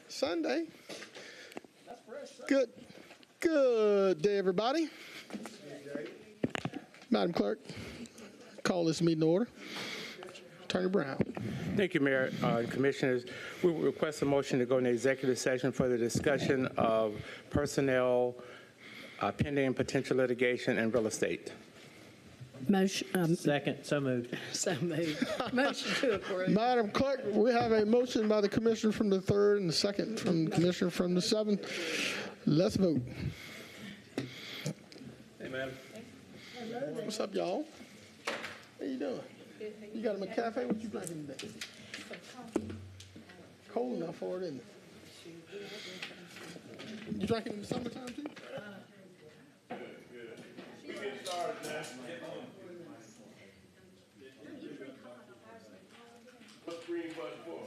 Sunday. Good day, everybody. Madam Clerk, call this meeting to order. Attorney Brown. Thank you, Mayor and Commissioners. We will request a motion to go into executive session for the discussion of personnel, pending and potential litigation, and real estate. Motion. Second, so moved. So moved. Motion to approve. Madam Clerk, we have a motion by the Commissioner from the 3rd and the second from the Commissioner from the 7th. Let's vote. Hey, madam. What's up, y'all? How you doing? You got him a cafe? What you drinking today? Cold enough for it, isn't it? You drinking in the summertime too? We get started now. What's green button for?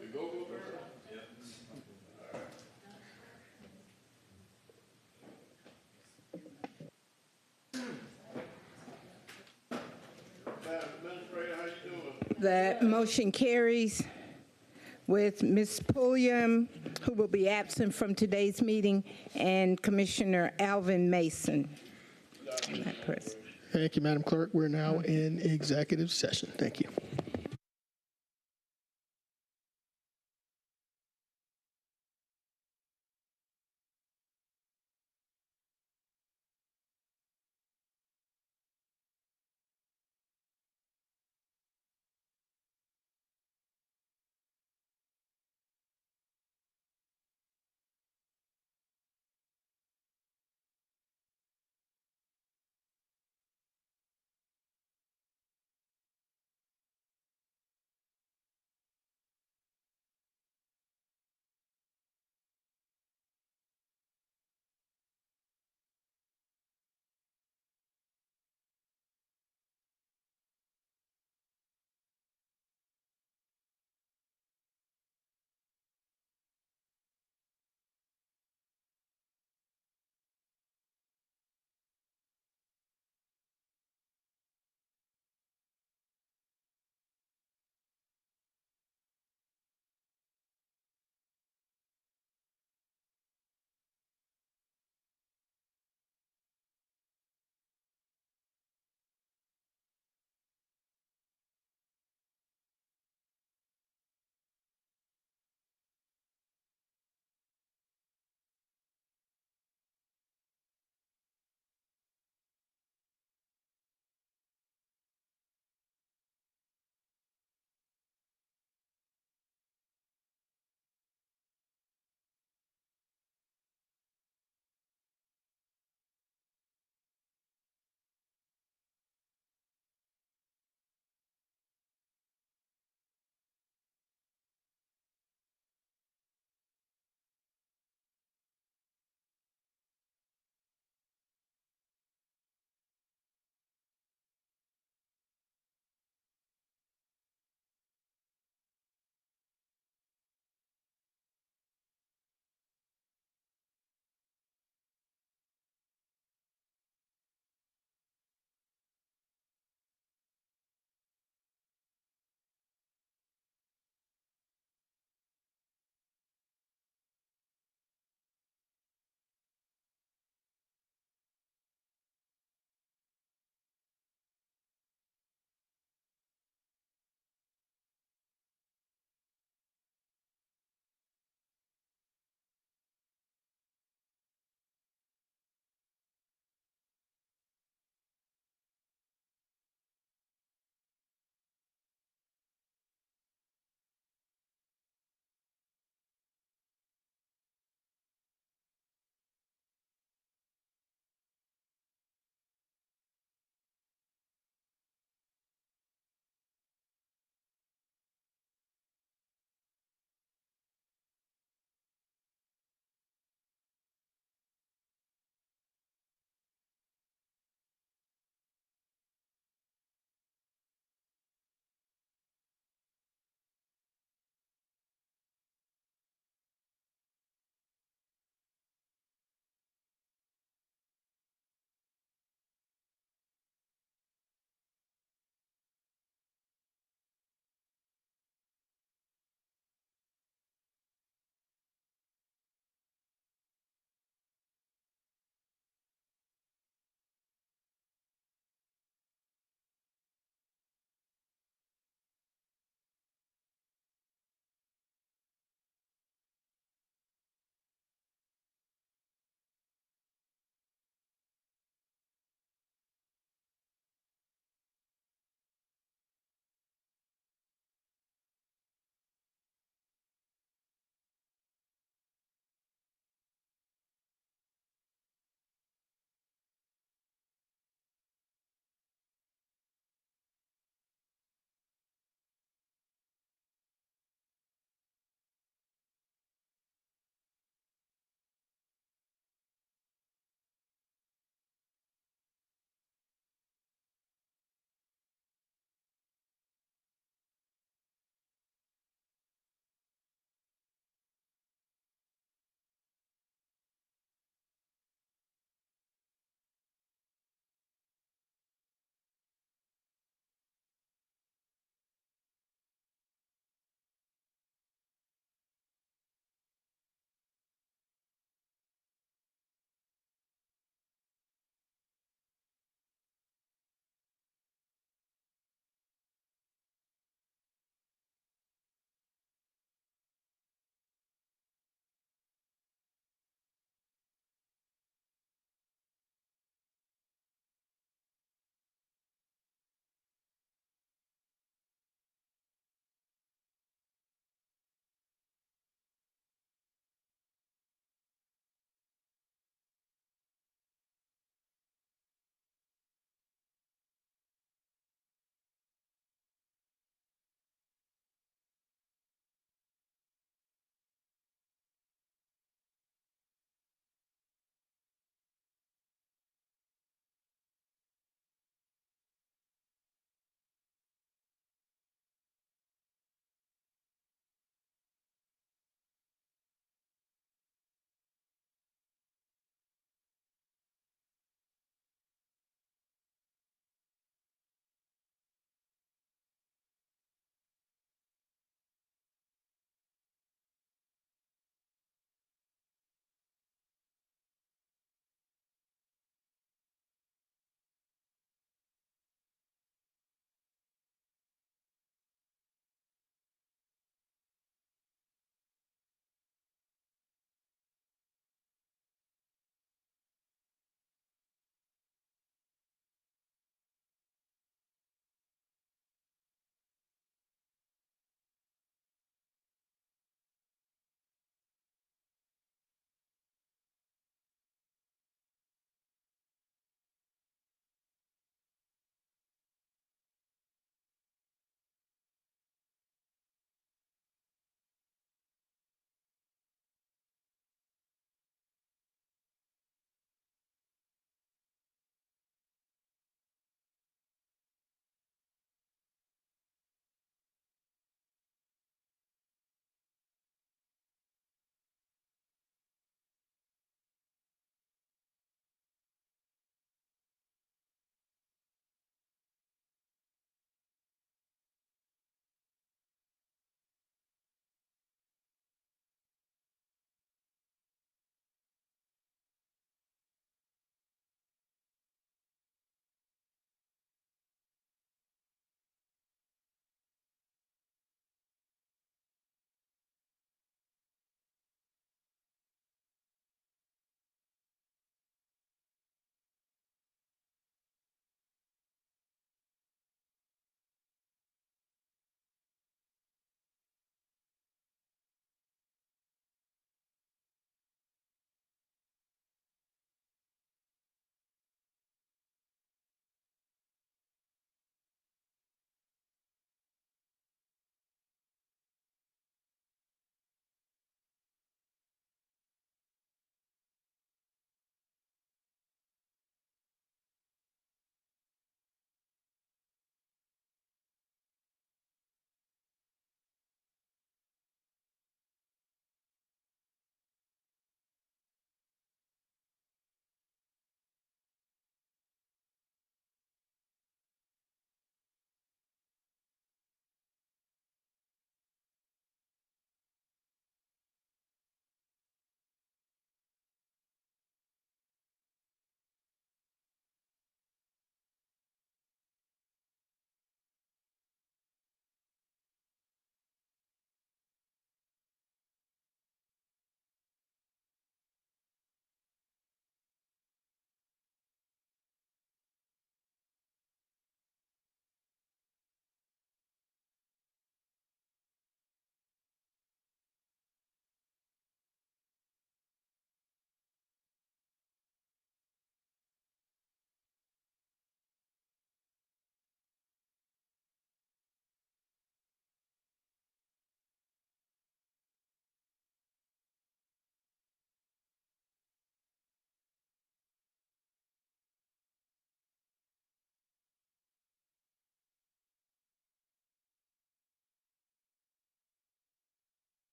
The go-go bird? Yep. Madam Administrator, how you doing? The motion carries with Ms. Pulliam, who will be absent from today's meeting, and Commissioner Alvin Mason. Madam President. Thank you, Madam Clerk. We're now in executive session. Thank you.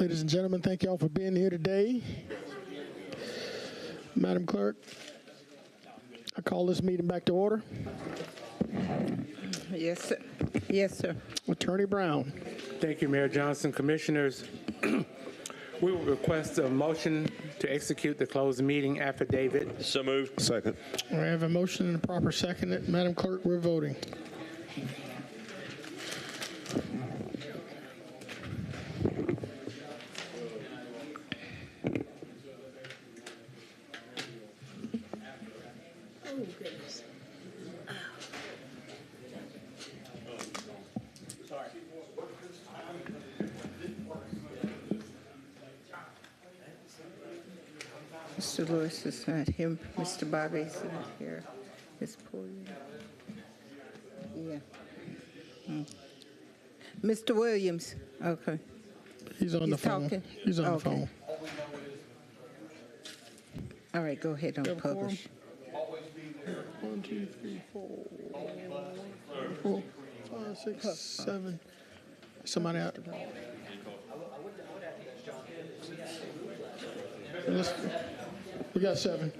Ladies and gentlemen, thank you all for being here today. Madam Clerk, I call this meeting back to order. Yes, sir. Yes, sir. Attorney Brown. Thank you, Mayor Johnson. Commissioners, we will request a motion to execute the closed meeting affidavit. So moved. Second. I have a motion and a proper second. Madam Clerk, we're voting. Oh, goodness. Mr. Lewis is not here. Mr. Bobby is not here. Ms. Pulliam. Yeah. Mr. Williams. Okay. He's on the He's phone. talking? He's on the Okay. phone. All right, go ahead and have a quorum? publish. 1, 2, 3, 4, 5, 6, 7. Somebody out. We got 7.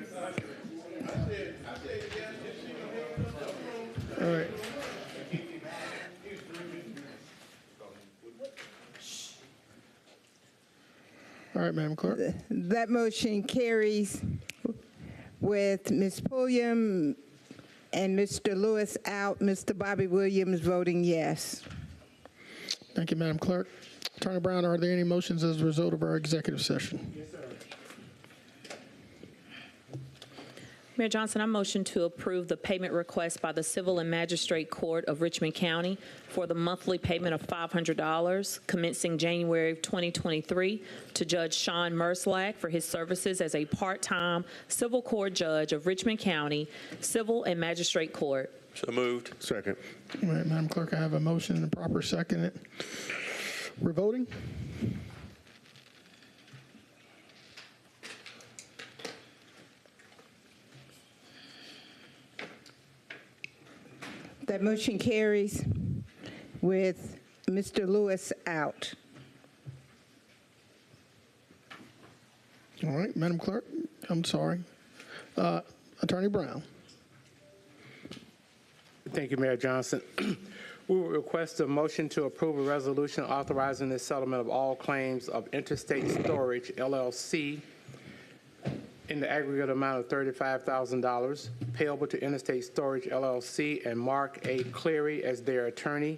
All right. All right, Madam Clerk. That motion carries with Ms. Pulliam and Mr. Lewis out, Mr. Bobby Williams voting yes. Thank you, Madam Clerk. Attorney Brown, are there any motions as a result of our executive session? Mayor Johnson, I motion to approve the payment request by the Civil and Magistrate Court of Richmond County for the monthly payment of $500 commencing January of 2023 to Judge Sean Merslack for his services as a part-time civil court judge of Richmond County Civil and Magistrate Court. So moved. Second. All right, Madam Clerk, I have a motion and a proper second. We're voting. That motion carries with Mr. Lewis out. All right, Madam Clerk, I'm sorry. Attorney Brown. Thank you, Mayor Johnson. We will request a motion to approve a resolution authorizing the settlement of all claims of Interstate Storage LLC in the aggregate amount of $35,000 payable to Interstate Storage LLC and Mark A. Cleary as their attorney.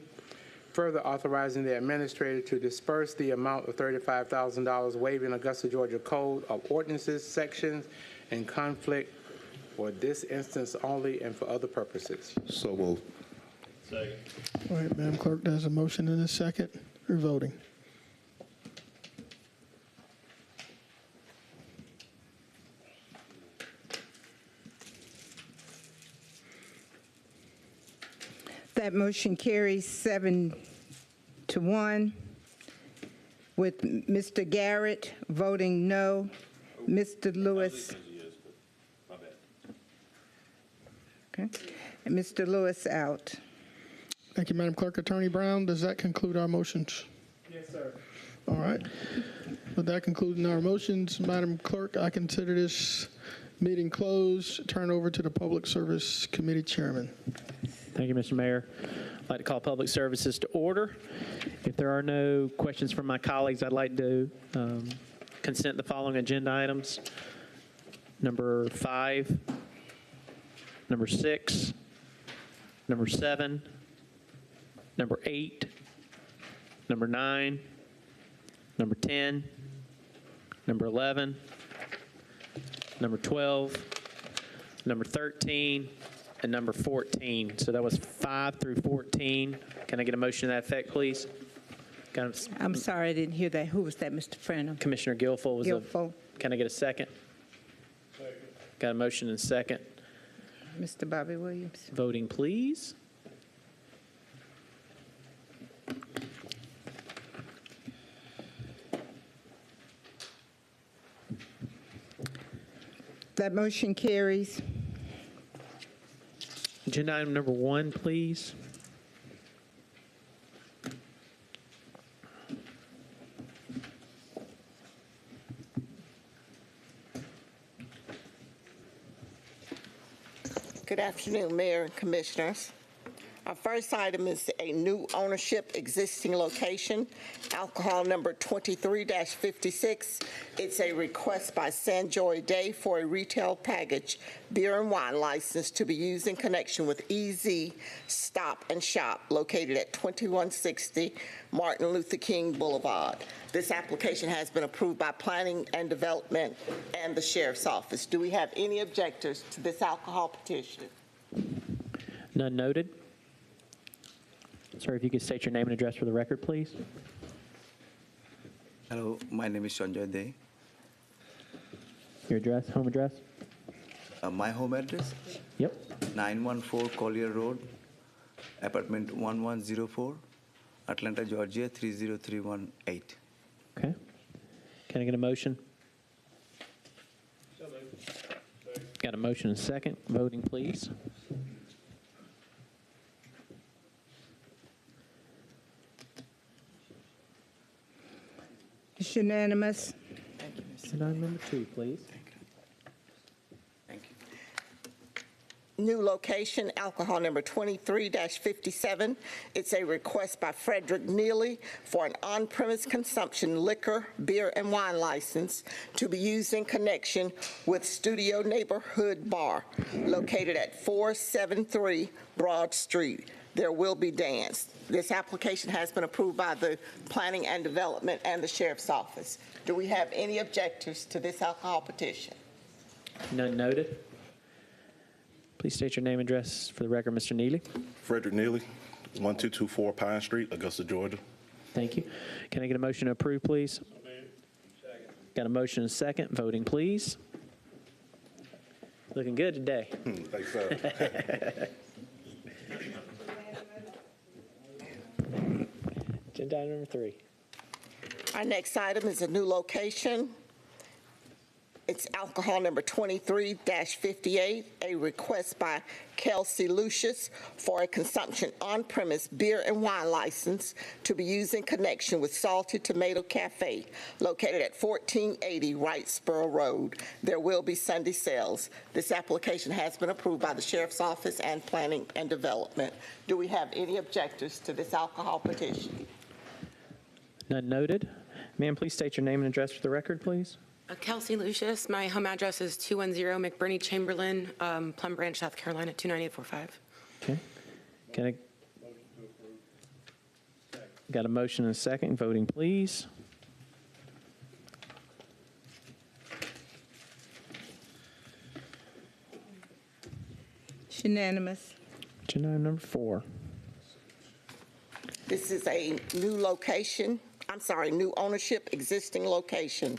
Further authorizing the administrator to disperse the amount of $35,000 waiving Augusta, Georgia Code of Ordinances sections in conflict for this instance only and for other purposes. So moved. Second. All right, Madam Clerk, there's a motion and a second. We're voting. That motion carries 7-1 with Mr. Garrett voting no, Mr. Lewis. Okay, and Mr. Lewis out. Thank you, Madam Clerk. Attorney Brown, does that conclude our motions? Yes, sir. All right. With that concluding our motions, Madam Clerk, I consider this meeting closed. Turn over to the Public Service Committee Chairman. Thank you, Mr. Mayor. I'd like to call Public Services to order. If there are no questions from my colleagues, I'd like to consent the following agenda items. Number 5, number 6, number 7, number 8, number 9, number 10, number 11, number 12, number 13, and number 14. So that was 5 through 14. Can I get a motion to that effect, please? I'm sorry, I didn't hear that. Who was that, Mr. Frenham? Commissioner Guilfoyle was Guilfoyle. Can I get a second? Got a motion and a second. Mr. Bobby Williams. Voting, please. That motion carries. Agenda item number 1, please. Good afternoon, Mayor and Commissioners. Our first item is a new ownership, existing location, alcohol number 23-56. It's a request by Sanjoy Day for a retail package beer and wine license to be used in connection with EZ Stop and Shop located at 2160 Martin Luther King Boulevard. This application has been approved by Planning and Development and the Sheriff's Office. Do we have any objectors to this alcohol petition? None noted. Sir, if you could state your name and address for the record, please. Hello, my name is Sanjay Day. Your address, home address? My home address, Yep. 914 Collier Road, apartment 1104, Atlanta, Georgia 30318. Okay. Can I get a motion? Got a motion and a second. Voting, please. It's unanimous. Agenda item number 2, please. Thank you. New location, alcohol number 23-57. It's a request by Frederick Neely for an on-premise consumption liquor, beer, and wine license to be used in connection with Studio Neighborhood Bar located at 473 Broad Street. There will be dance. This application has been approved by the Planning and Development and the Sheriff's Office. Do we have any objectors to this alcohol petition? None noted. Please state your name and address for the record, Mr. Neely. Frederick Neely, 1224 Pine Street, Augusta, Georgia. Thank you. Can I get a motion to approve, please? Got a motion and a second. Voting, please. Looking good today. Thanks, sir. Agenda item number 3. Our next item is a new location. It's alcohol number 23-58, a request by Kelsey Lucius for a consumption on-premise beer and wine license to be used in connection with Salty Tomato Cafe, located at 1480 Wrightsboro Road. There will be Sunday sales. This application has been approved by the Sheriff's Office and Planning and Development. Do we have any objectors to this alcohol petition? None noted. Ma'am, please state your name and address for the record, please. Kelsey Lucius. My home address is 210 McBurney Chamberlain, Plum Branch, South Carolina, 29845. Okay. Can I? Got a motion and a second. Voting, please. It's unanimous. Agenda item number 4. This is a new location. New ownership, existing location,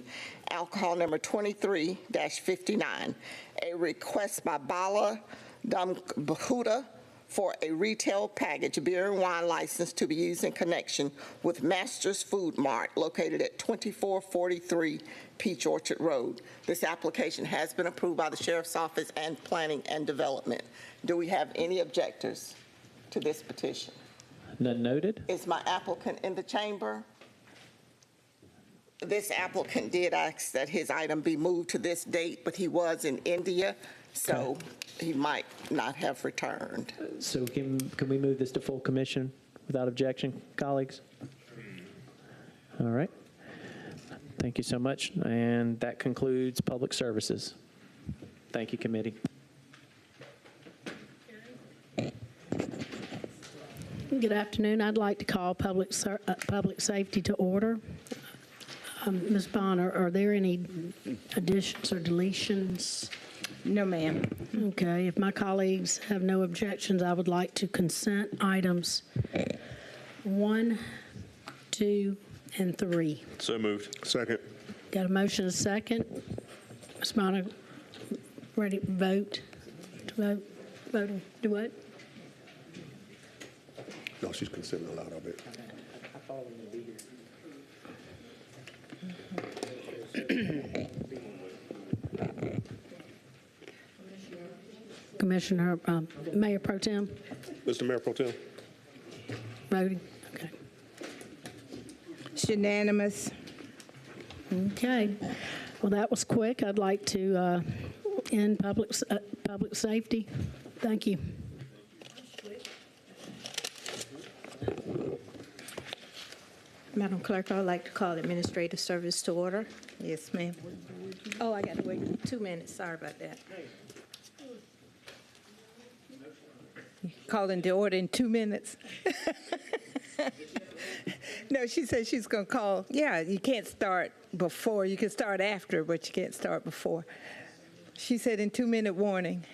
alcohol number 23-59. A request by Bala Dambahuda for a retail package beer and wine license to be used in connection with Master's Food Mart located at 2443 Peach Orchard Road. This application has been approved by the Sheriff's Office and Planning and Development. Do we have any objectors to this petition? None noted. Is my applicant in the chamber? This applicant did ask that his item be moved to this date, but he was in India, so he might not have returned. So can we move this to full commission without objection, colleagues? All right. Thank you so much. And that concludes public services. Thank you, committee. Good afternoon. I'd like to call public safety to order. Ms. Bonner, are there any additions or deletions? No, ma'am. Okay. If my colleagues have no objections, I would like to consent items 1, 2, and 3. So moved. Second. Got a motion and a second. Ms. Bonner, ready to vote? To vote? Voting? Do what? No, she's considering aloud, I bet. Commissioner, Mayor Pro Tem, Mr. Mayor Pro Tem. voting? Okay. It's unanimous. Okay. Well, that was quick. I'd like to end public safety. Thank you. Madam Clerk, I would like to call administrative service to order. Yes, ma'am. Oh, I got to wait 2 minutes. Sorry about that. Calling to order in 2 minutes. No, she said she's going to call. Yeah, you can't start before. You can start after, but you can't start before. She said in 2-minute warning.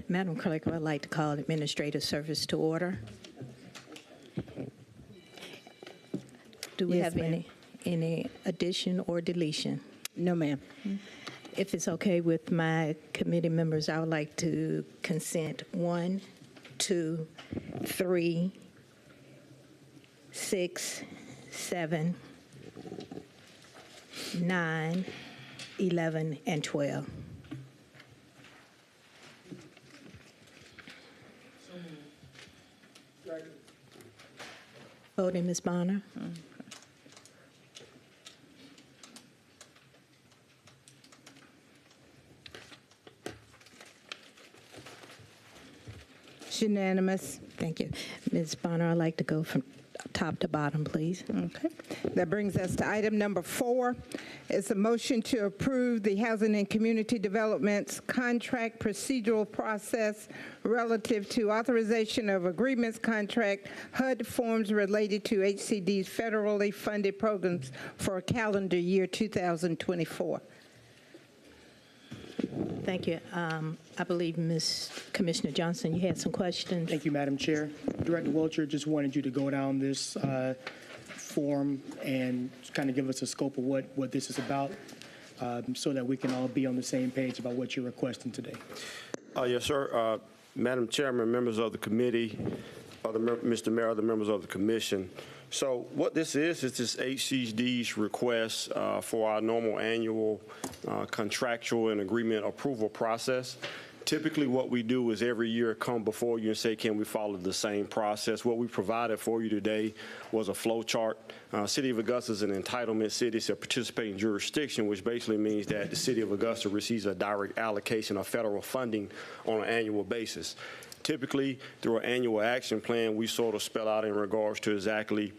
Madam Clerk, I would like to call administrative service to order. Do we Yes, have ma'am. any addition or deletion? No, ma'am. If it's okay with my committee members, I would like to consent 1, 2, 3, 6, 7, 9, 11, and 12. Voting, Ms. Bonner? It's unanimous. Thank you. Ms. Bonner, I'd like to go from top to bottom, please. Okay. That brings us to item number 4. It's a motion to approve the Housing and Community Development's contract procedural process relative to authorization of agreements contract HUD forms related to HCD's federally funded programs for calendar year 2024. Thank you. I believe, Commissioner Johnson, you had some questions. Thank you, Madam Chair. Director Wiltshire, just wanted you to go down this form and kind of give us a scope of what this is about so that we can all be on the same page about what you're requesting today. Yes, sir. Madam Chairman, members of the committee, Mr. Mayor, other members of the commission. So what this is this HCD's request for our normal annual contractual and agreement approval process. Typically what we do is every year come before you and say, can we follow the same process? What we provided for you today was a flow chart. City of Augusta is an entitlement city. It's a participating jurisdiction, which basically means that the City of Augusta receives a direct allocation of federal funding on an annual basis. Typically, through an annual action plan, we sort of spell out in regards to exactly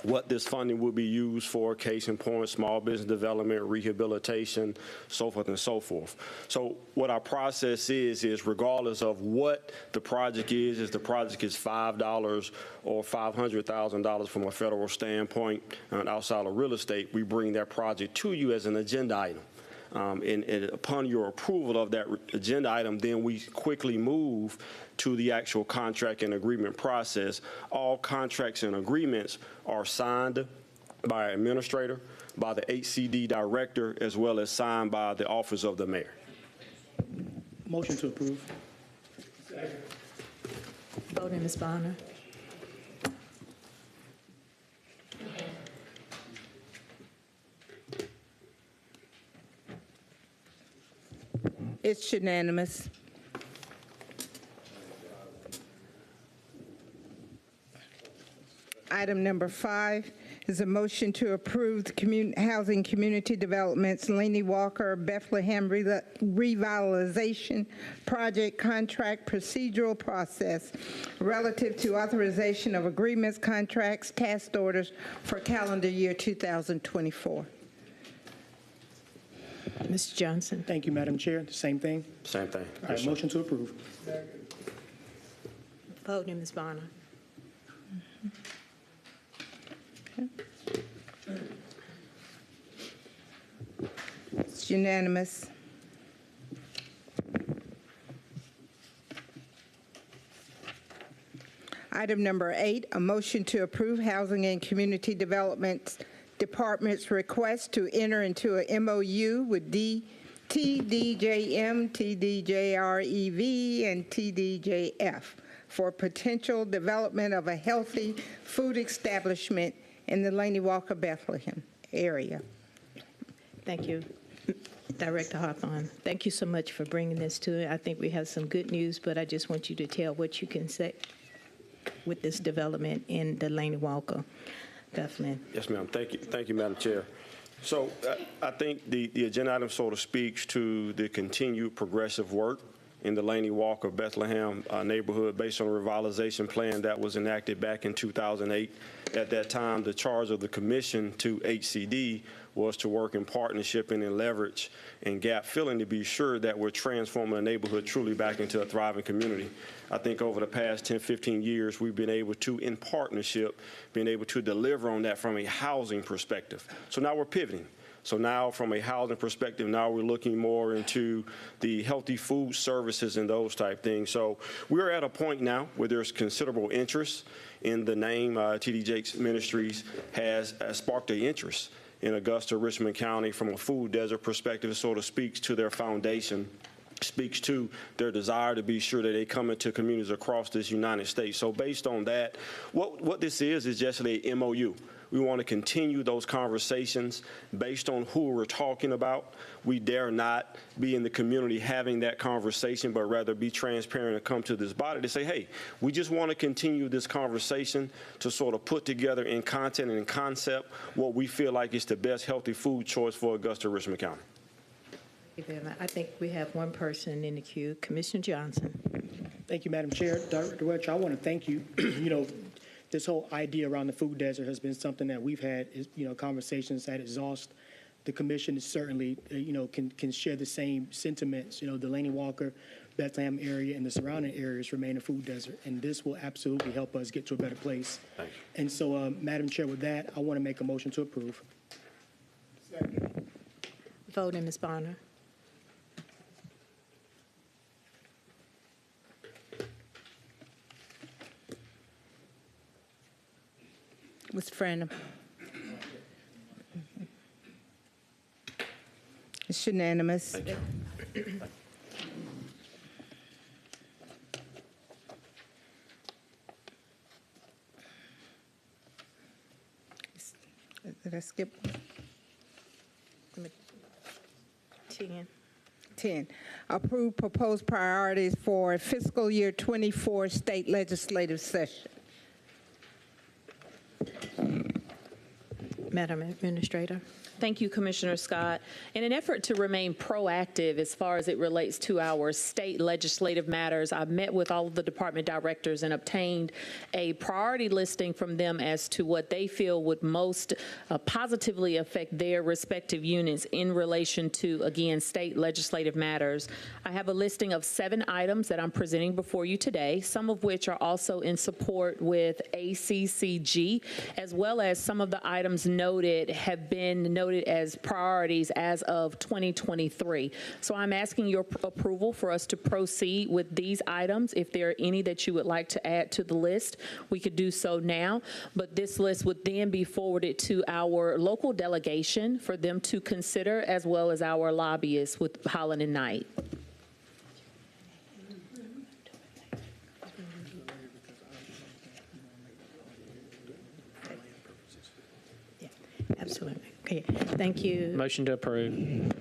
what this funding will be used for, case in point, small business development, rehabilitation, so forth and so forth. So what our process is regardless of what the project is the project is $5 or $500,000 from a federal standpoint outside of real estate, we bring that project to you as an agenda item. And upon your approval of that agenda item, then we quickly move to the actual contract and agreement process. All contracts and agreements are signed by our administrator, by the HCD director, as well as signed by the office of the mayor. Motion to approve. Voting, Ms. Bonner. It's unanimous. Item number 5 is a motion to approve the Housing Community Development's Laney Walker Bethlehem Revitalization Project Contract Procedural Process relative to authorization of agreements, contracts, task orders for calendar year 2024. Mr. Johnson. Thank you, Madam Chair. The same thing. Same thing. All right, motion to approve. Voting, Ms. Bonner. It's unanimous. Item number 8, a motion to approve Housing and Community Development Department's request to enter into a MOU with TDJM, TDJREV, and TDJF for potential development of a healthy food establishment in the Laney Walker Bethlehem area. Thank you, Director Hawthorne. Thank you so much for bringing this to it. I think we have some good news, but I just want you to tell what you can say with this development in the Laney Walker Bethlehem. Yes, ma'am. Thank you, Madam Chair. So I think the agenda item sort of speaks to the continued progressive work in the Laney Walker Bethlehem neighborhood based on a revitalization plan that was enacted back in 2008. At that time, the charge of the commission to HCD was to work in partnership and in leverage and gap filling to be sure that we're transforming a neighborhood truly back into a thriving community. I think over the past 10, 15 years, we've been able to, in partnership, been able to deliver on that from a housing perspective. So now we're pivoting. So now from a housing perspective, now we're looking more into the healthy food services and those type things. So we're at a point now where there's considerable interest in the name. TD Jakes Ministries has sparked an interest in Augusta, Richmond County from a food desert perspective. It sort of speaks to their foundation, speaks to their desire to be sure that they come into communities across this United States. So based on that, what this is just a MOU. We want to continue those conversations based on who we're talking about. We dare not be in the community having that conversation, but rather be transparent and come to this body to say, hey, we just want to continue this conversation to sort of put together in content and in concept what we feel like is the best healthy food choice for Augusta, Richmond County. I think we have one person in the queue, Commissioner Johnson. Thank you, Madam Chair. Director Welch, I want to thank you. This whole idea around the food desert has been something that we've had, conversations that exhaust. The commission is certainly, can share the same sentiments. The Laney Walker, Bethlehem area and the surrounding areas remain a food desert, and this will absolutely help us get to a better place. Thank you. And so, Madam Chair, with that, I want to make a motion to approve. Voting, Ms. Bonner. Mr. Frandon. It's unanimous. Thank you. Did I skip? 10. Approve proposed priorities for fiscal year 24 state legislative session. Madam Administrator. Thank you, Commissioner Scott. In an effort to remain proactive as far as it relates to our state legislative matters, I've met with all of the department directors and obtained a priority listing from them as to what they feel would most positively affect their respective units in relation to, again, state legislative matters. I have a listing of 7 items that I'm presenting before you today, some of which are also in support with ACCG, as well as some of the items noted have been noted as priorities as of 2023. So I'm asking your approval for us to proceed with these items. If there are any that you would like to add to the list, we could do so now. But this list would then be forwarded to our local delegation for them to consider, as well as our lobbyists with Holland and Knight. Absolutely. Okay, thank you. Motion to approve.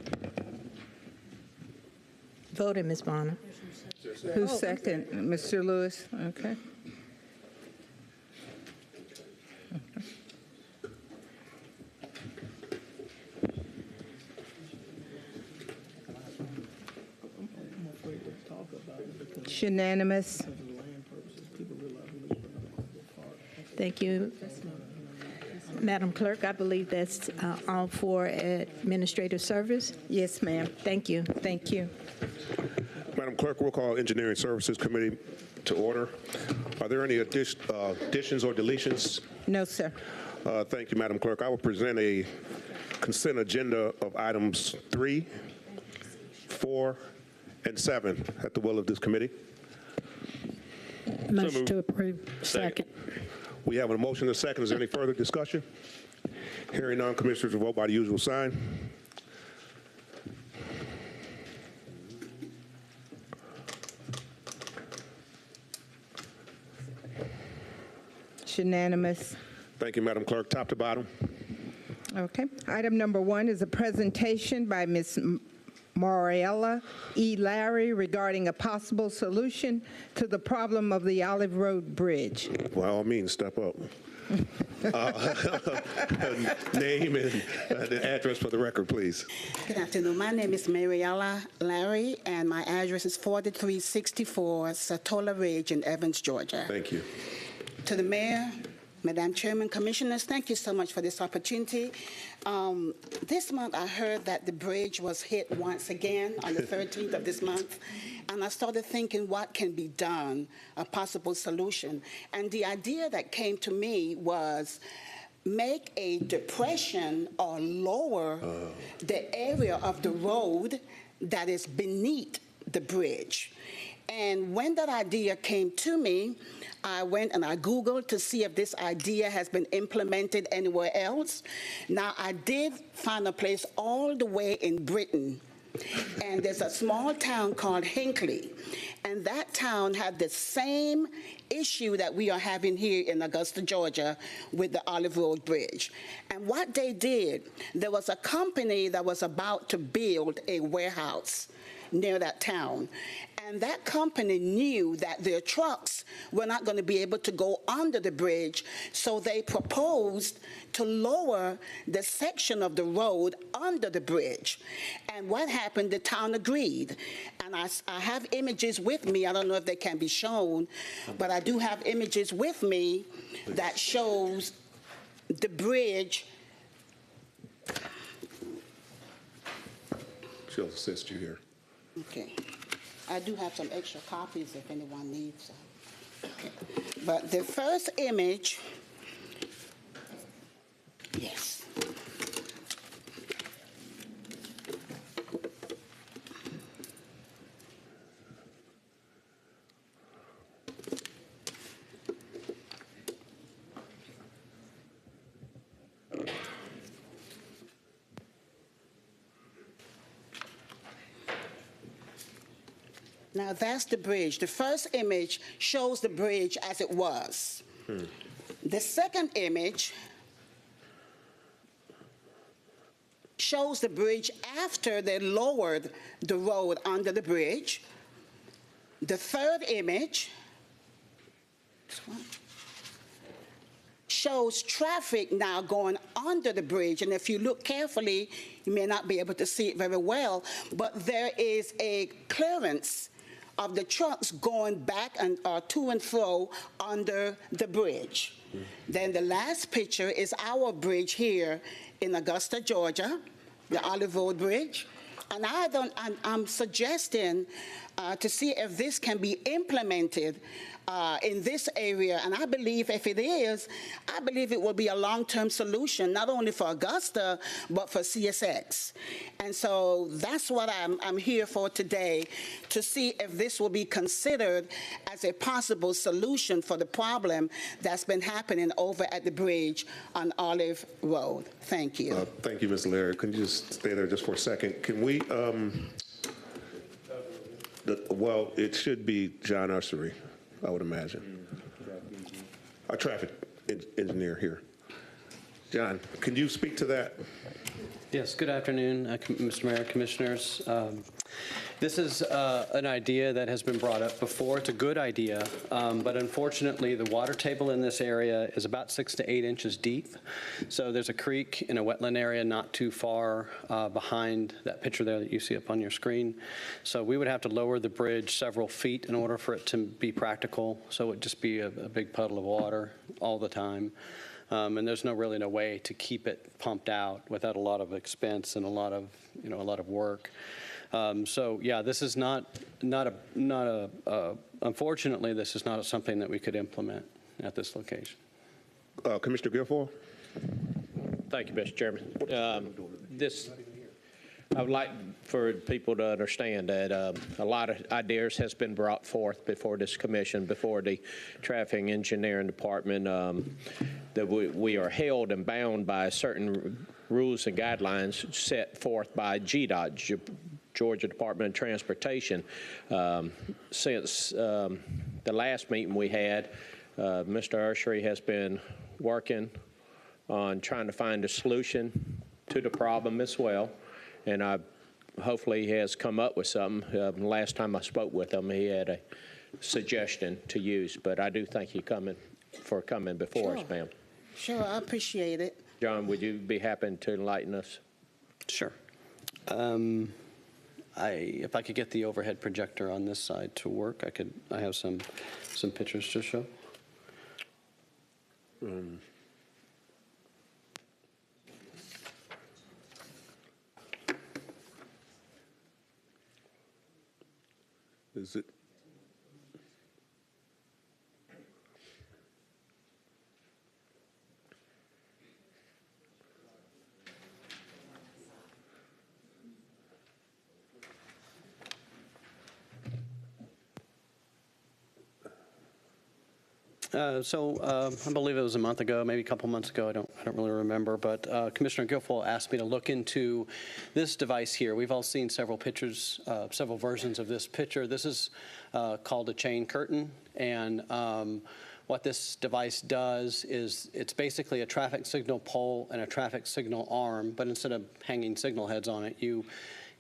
Voting, Ms. Bonner. Who's second? Mr. Lewis? Okay. It's unanimous. Thank you. Madam Clerk, I believe that's all for administrative service. Yes, ma'am. Thank you. Thank you. Madam Clerk, we'll call Engineering Services Committee to order. Are there any additions or deletions? No, sir. Thank you, Madam Clerk. I will present a consent agenda of items 3, 4, and 7 at the will of this committee. Motion to approve. Second. We have a motion and a second. Is there any further discussion? Hearing none, commissioners will vote by the usual sign. It's unanimous. Thank you, Madam Clerk. Top to bottom. Okay. Item number 1 is a presentation by Ms. Mariella E. Larry regarding a possible solution to the problem of the Olive Road Bridge. By all means, step up. Name and address for the record, please. Good afternoon. My name is Mariella Larry, and my address is 4364 Satola Ridge in Evans, Georgia. Thank you. To the Mayor, Madam Chairman, Commissioners, thank you so much for this opportunity. This month, I heard that the bridge was hit once again on the 13th of this month, and I started thinking what can be done, a possible solution. And the idea that came to me was make a depression or lower the area of the road that is beneath the bridge. And when that idea came to me, I went and I Googled to see if this idea has been implemented anywhere else. Now, I did find a place all the way in Britain, and there's a small town called Hinckley, and that town had the same issue that we are having here in Augusta, Georgia, with the Olive Road Bridge. And what they did, there was a company that was about to build a warehouse near that town. And that company knew that their trucks were not going to be able to go under the bridge, so they proposed to lower the section of the road under the bridge. And what happened, the town agreed. And I have images with me. I don't know if they can be shown, but I do have images with me that shows the bridge. She'll assist you here. Okay. I do have some extra copies if anyone needs them. Okay. But the first image, yes. Now that's the bridge. The first image shows the bridge as it was. The second image shows the bridge after they lowered the road under the bridge. The third image shows traffic now going under the bridge. And if you look carefully, you may not be able to see it very well, but there is a clearance of the trucks going back and to and fro under the bridge. Then the last picture is our bridge here in Augusta, Georgia, the Olive Road Bridge. And I'm suggesting to see if this can be implemented in this area. And I believe if it is, I believe it will be a long-term solution, not only for Augusta, but for CSX. And so that's what I'm here for today, to see if this will be considered as a possible solution for the problem that's been happening over at the bridge on Olive Road. Thank you. Thank you, Ms. Larry. Can you just stay there just for a second? Can we, well, it should be John Ursery, I would imagine. Our traffic engineer here. John, can you speak to that? Yes, good afternoon, Mr. Mayor, Commissioners. This is an idea that has been brought up before. It's a good idea, but unfortunately, the water table in this area is about 6 to 8 inches deep. So there's a creek in a wetland area not too far behind that picture there that you see up on your screen. So we would have to lower the bridge several feet in order for it to be practical. So it would just be a big puddle of water all the time. And there's really no way to keep it pumped out without a lot of expense and a lot of work. So yeah, this is unfortunately, this is not something that we could implement at this location. Commissioner Guilfoyle? Thank you, Mr. Chairman. I would like for people to understand that a lot of ideas has been brought forth before this commission, before the Traffic Engineering Department, that we are held and bound by certain rules and guidelines set forth by GDOT, Georgia Department of Transportation. Since the last meeting we had, Mr. Urshery has been working on trying to find a solution to the problem as well. And hopefully he has come up with something. Last time I spoke with him, he had a suggestion to use. But I do thank you for coming before us, ma'am. Sure, I appreciate it. John, would you be happy to enlighten us? Sure. If I could get the overhead projector on this side to work, I have some pictures to show. Is it? I believe it was a month ago, maybe a couple months ago. I don't really remember. But Commissioner Guilfoyle asked me to look into this device here. We've all seen several pictures, several versions of this picture. This is called a chain curtain, and what this device does is it's basically a traffic signal pole and a traffic signal arm, but instead of hanging signal heads on it, you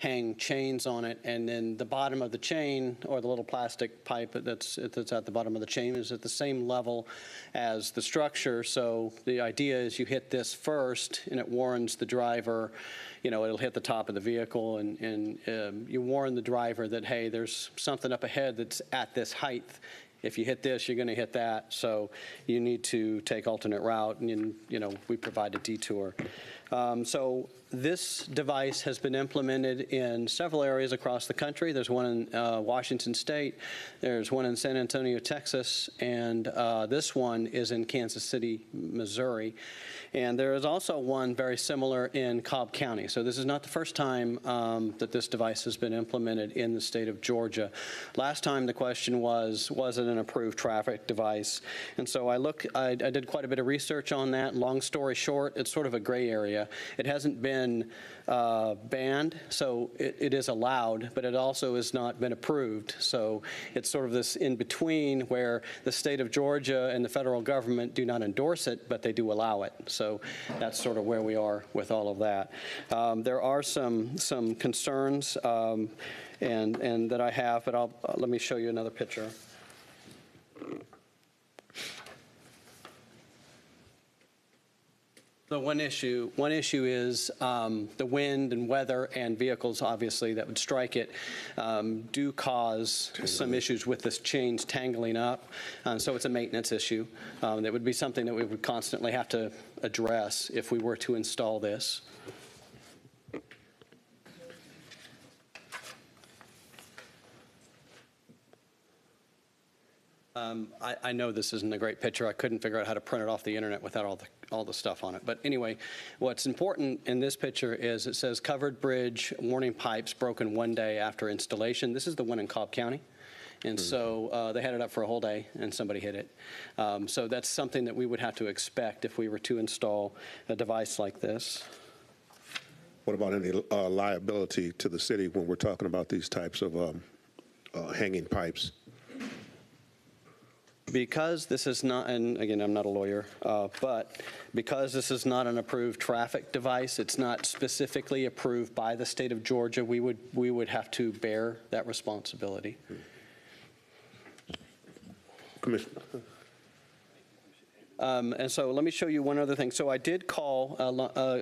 hang chains on it, and then the bottom of the chain, or the little plastic pipe that's at the bottom of the chain, is at the same level as the structure. So the idea is you hit this first, and it warns the driver, it'll hit the top of the vehicle, and you warn the driver that, hey, there's something up ahead that's at this height. If you hit this, you're going to hit that. So you need to take alternate route, and we provide a detour. So this device has been implemented in several areas across the country. There's one in Washington State, there's one in San Antonio, Texas, and this one is in Kansas City, Missouri. And there is also one very similar in Cobb County. So this is not the first time that this device has been implemented in the state of Georgia. Last time the question was it an approved traffic device? And so I did quite a bit of research on that. Long story short, it's sort of a gray area. It hasn't been banned, so it is allowed, but it also has not been approved. So it's sort of this in-between where the state of Georgia and the federal government do not endorse it, but they do allow it. So that's sort of where we are with all of that. There are some concerns and that I have, but let me show you another picture. So one issue is the wind and weather and vehicles, obviously, that would strike it do cause some issues with the chains tangling up. So it's a maintenance issue. That would be something that we would constantly have to address if we were to install this. I know this isn't a great picture. I couldn't figure out how to print it off the internet without all the stuff on it. But anyway, what's important in this picture is it says covered bridge, warning pipes broken 1 day after installation. This is the one in Cobb County. And so they had it up for a whole day, and somebody hit it. So that's something that we would have to expect if we were to install a device like this. What about any liability to the city when we're talking about these types of hanging pipes? Because this is not, and again, I'm not a lawyer, but because this is not an approved traffic device, it's not specifically approved by the state of Georgia, we would have to bear that responsibility. Commissioner. And so let me show you one other thing. So I did call,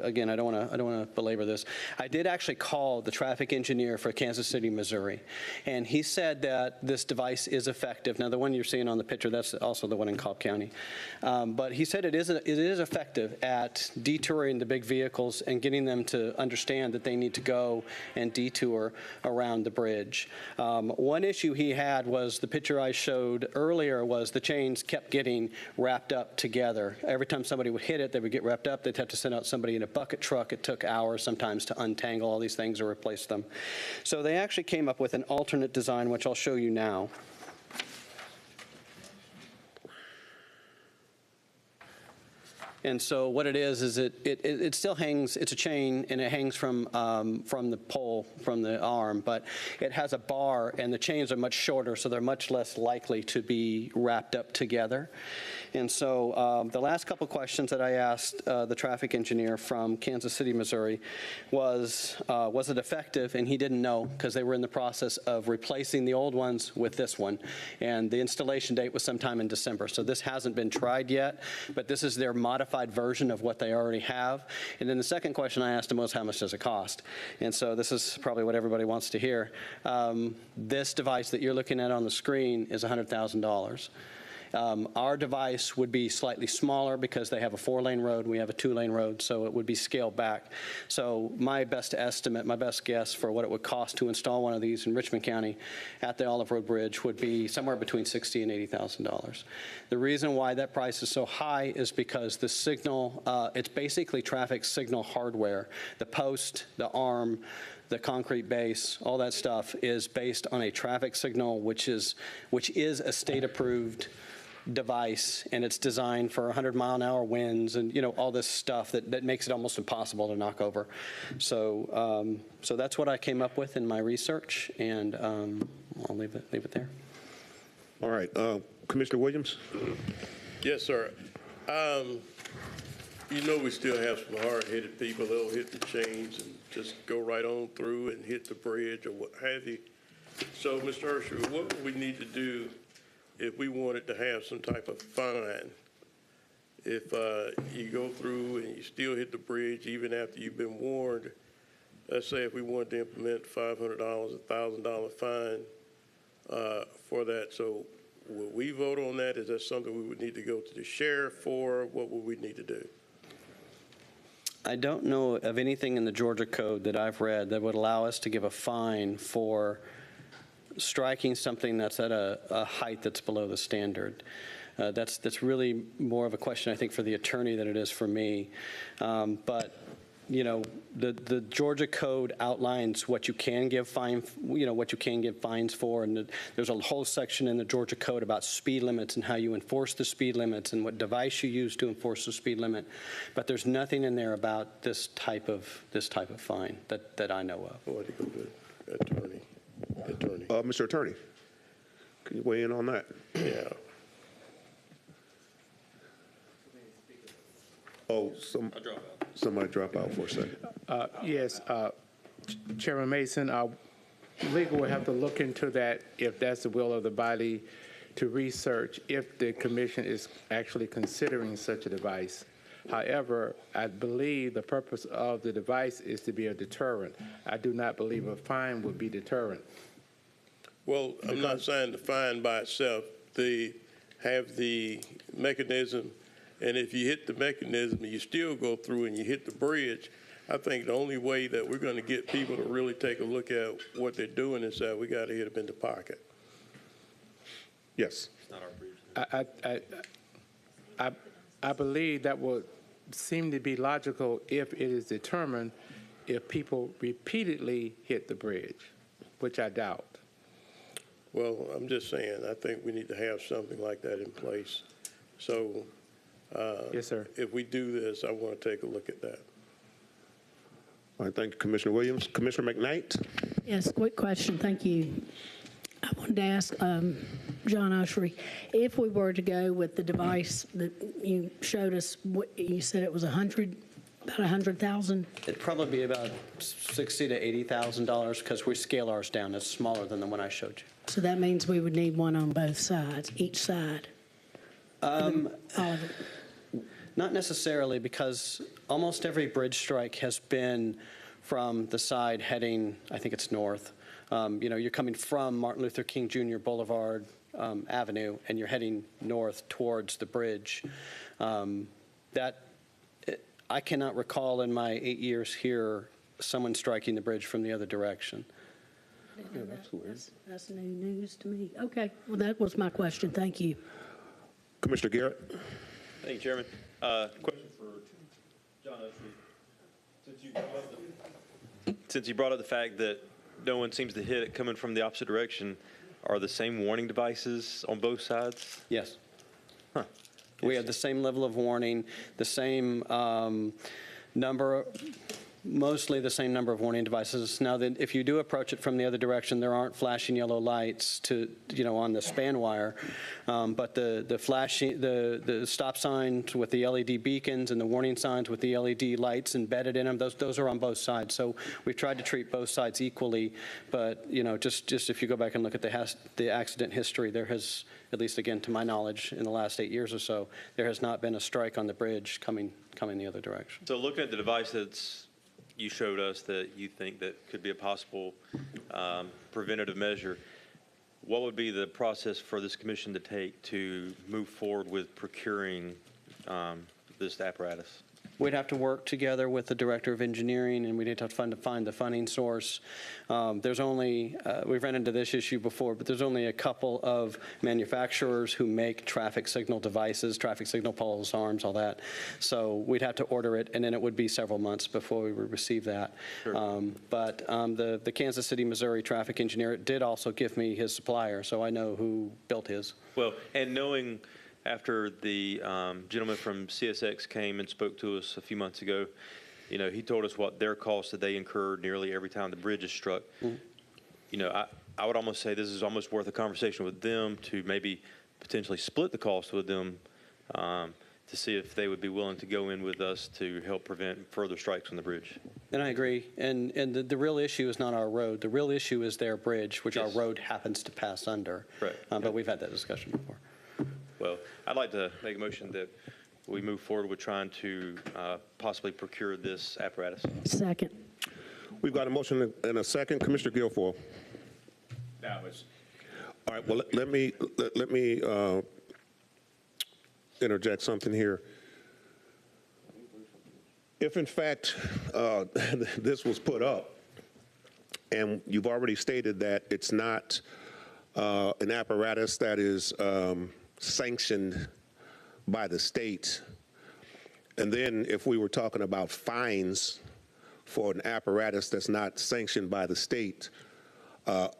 again, I don't want to belabor this. I did actually call the traffic engineer for Kansas City, Missouri, and he said that this device is effective. Now, the one you're seeing on the picture, that's also the one in Cobb County. But he said it is effective at detouring the big vehicles and getting them to understand that they need to go and detour around the bridge. One issue he had was the picture I showed earlier was the chains kept getting wrapped up together. Every time somebody would hit it, they would get wrapped up. They'd have to send out somebody in a bucket truck. It took hours sometimes to untangle all these things or replace them. So they actually came up with an alternate design, which I'll show you now. And so what it is it still hangs, it's a chain, and it hangs from the pole, from the arm, but it has a bar, and the chains are much shorter, so they're much less likely to be wrapped up together. And so the last couple questions that I asked the traffic engineer from Kansas City, Missouri, was it effective? And he didn't know, because they were in the process of replacing the old ones with this one. And the installation date was sometime in December. So this hasn't been tried yet, but this is their modified version of what they already have. And then the second question I asked him was, how much does it cost? And so this is probably what everybody wants to hear. This device that you're looking at on the screen is $100,000. Our device would be slightly smaller because they have a 4-lane road, we have a 2-lane road, so it would be scaled back. So my best estimate, my best guess for what it would cost to install one of these in Richmond County at the Olive Road Bridge would be somewhere between $60,000 and $80,000. The reason why that price is so high is because the signal, it's basically traffic signal hardware. The post, the arm, the concrete base, all that stuff is based on a traffic signal, which is a state-approved device, and it's designed for 100-mile-an-hour winds and, all this stuff that makes it almost impossible to knock over. So so that's what I came up with in my research, and I'll leave it there. All right. Commissioner Williams? Yes, sir. We still have some hard-headed people. They'll hit the chains and just go right on through and hit the bridge or what have you. So, Mr. Ursher, what would we need to do if we wanted to have some type of fine? If you go through and you still hit the bridge even after you've been warned, let's say if we wanted to implement $500, $1,000 fine for that. So will we vote on that? Is that something we would need to go to the sheriff for? What would we need to do? I don't know of anything in the Georgia code that I've read that would allow us to give a fine for striking something that's at a height that's below the standard. That's really more of a question, I think, for the attorney than it is for me. But the Georgia code outlines what you can give fines for, and there's a whole section in the Georgia code about speed limits and how you enforce the speed limits and what device you use to enforce the speed limit. But there's nothing in there about this type of fine that I know of. What do you go to attorney? Mr. Attorney, can you weigh in on that? Yeah. Oh, somebody drop out for a second. Yes, Chairman Mason, legal will have to look into that if that's the will of the body to research if the commission is actually considering such a device. However, I believe the purpose of the device is to be a deterrent. I do not believe a fine would be deterrent. Well, I'm not saying the fine by itself. They have the mechanism, and if you hit the mechanism and you still go through and you hit the bridge, I think the only way that we're going to get people to really take a look at what they're doing is that we got to hit them in the pocket. Yes. I believe that would seem to be logical if it is determined if people repeatedly hit the bridge, which I doubt. Well, I'm just saying, I think we need to have something like that in place. So, yes, sir. If we do this, I want to take a look at that. All right, thank you, Commissioner Williams. Commissioner McKnight? Yes, quick question. Thank you. I wanted to ask, John Ushery, if we were to go with the device that you showed us, what, you said it was about 100,000? It'd probably be about $60,000 to $80,000 because we scale ours down. It's smaller than the one I showed you. So that means we would need one on both sides, each side? All of it? Not necessarily, because almost every bridge strike has been from the side heading, I think it's north. You're coming from Martin Luther King Jr. Boulevard Avenue, and you're heading north towards the bridge. I cannot recall in my 8 years here someone striking the bridge from the other direction. That's new news to me. Okay, well, that was my question. Thank you. Commissioner Garrett? Thank you, Chairman. Question for John Ushery. Since you brought up the fact that no one seems to hit it coming from the opposite direction, are the same warning devices on both sides? Yes. We have the same level of warning, the same number, mostly the same number of warning devices. Now, that if you do approach it from the other direction, there aren't flashing yellow lights on the span wire, but the flashing, the stop signs with the LED beacons and the warning signs with the LED lights embedded in them, those are on both sides. So we've tried to treat both sides equally, but just if you go back and look at the accident history, there has, at least again to my knowledge, in the last 8 years or so, there has not been a strike on the bridge coming the other direction. So looking at the device you showed us that you think that could be a possible preventative measure, what would be the process for this commission to take to move forward with procuring this apparatus? We'd have to work together with the Director of Engineering, and we'd have to find the funding source. There's only, we've run into this issue before, but there's only a couple of manufacturers who make traffic signal devices, traffic signal poles, arms, all that. So we'd have to order it, and then it would be several months before we would receive that. Sure. But the Kansas City, Missouri traffic engineer did also give me his supplier, so I know who built his. Well, and knowing after the gentleman from CSX came and spoke to us a few months ago, he told us what their costs that they incurred nearly every time the bridge is struck. Mm-hmm. I would almost say this is almost worth a conversation with them to maybe potentially split the cost with them to see if they would be willing to go in with us to help prevent further strikes on the bridge. And I agree. And the real issue is not our road. The real issue is their bridge, which our road happens to pass under. Right. But we've had that discussion before. Well, I'd like to make a motion that we move forward with trying to possibly procure this apparatus. Second. We've got a motion and a second. Commissioner Guilfoyle. That was. All right. Well, let me interject something here. If in fact this was put up, and you've already stated that it's not an apparatus that is sanctioned by the state, and then if we were talking about fines for an apparatus that's not sanctioned by the state, and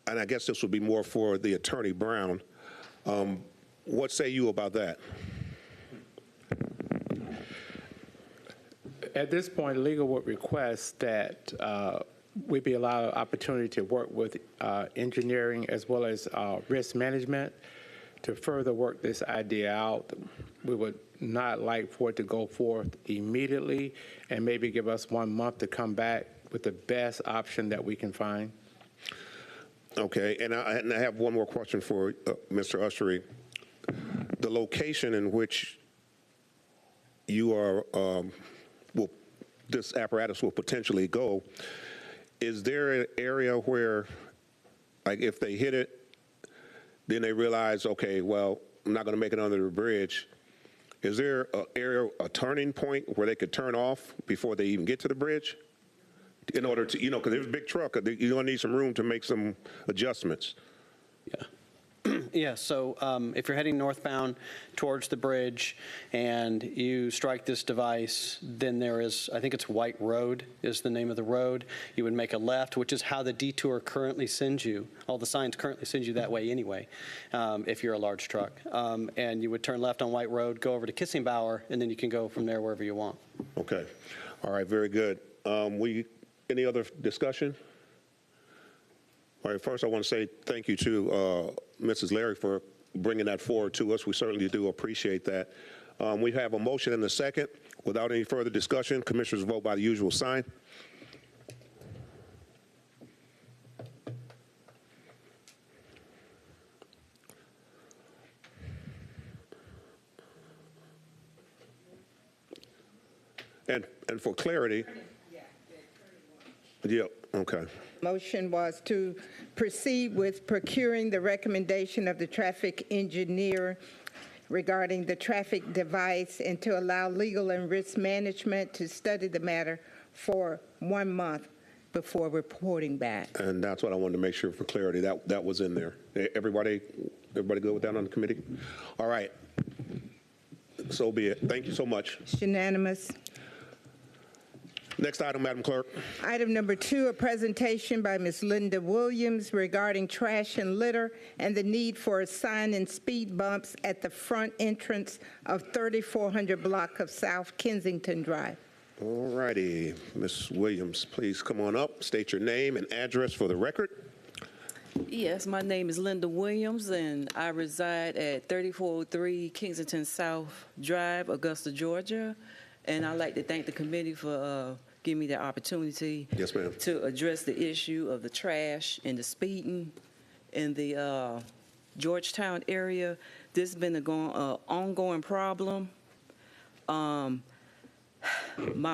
I guess this would be more for the Attorney Brown, what say you about that? At this point, legal would request that we be allowed an opportunity to work with engineering as well as risk management to further work this idea out. We would not like for it to go forth immediately and maybe give us 1 month to come back with the best option that we can find. Okay, and I have one more question for Mr. Ushery. The location in which you are, this apparatus will potentially go, is there an area where, like, if they hit it, then they realize, okay, well, I'm not going to make it under the bridge. Is there an area, a turning point where they could turn off before they even get to the bridge? In order to, because there's a big truck, you're going to need some room to make some adjustments. Yeah. Yeah, so if you're heading northbound towards the bridge and you strike this device, then there is, I think it's White Road is the name of the road. You would make a left, which is how the detour currently sends you. All the signs currently send you that way anyway, if you're a large truck. And you would turn left on White Road, go over to Kissingbauer, and then you can go from there wherever you want. Okay. All right, very good. Any other discussion? All right, first I want to say thank you to Mrs. Larry for bringing that forward to us. We certainly do appreciate that. We have a motion and a second. Without any further discussion, commissioners vote by the usual sign. And for clarity, yeah, okay. Motion was to proceed with procuring the recommendation of the traffic engineer regarding the traffic device and to allow legal and risk management to study the matter for 1 month before reporting back. And that's what I wanted to make sure for clarity. That was in there. Everybody good with that on the committee? All right. So be it. Thank you so much. It's unanimous. Next item, Madam Clerk. Item number 2, a presentation by Ms. Linda Williams regarding trash and litter and the need for a sign and speed bumps at the front entrance of 3400 block of South Kensington Drive. All righty. Ms. Williams, please come on up. State your name and address for the record. Yes, my name is Linda Williams, and I reside at 3403 Kensington South Drive, Augusta, Georgia. And I'd like to thank the committee for giving me the opportunity Yes, ma'am. to address the issue of the trash and the speeding in the Georgetown area. This has been an ongoing problem. My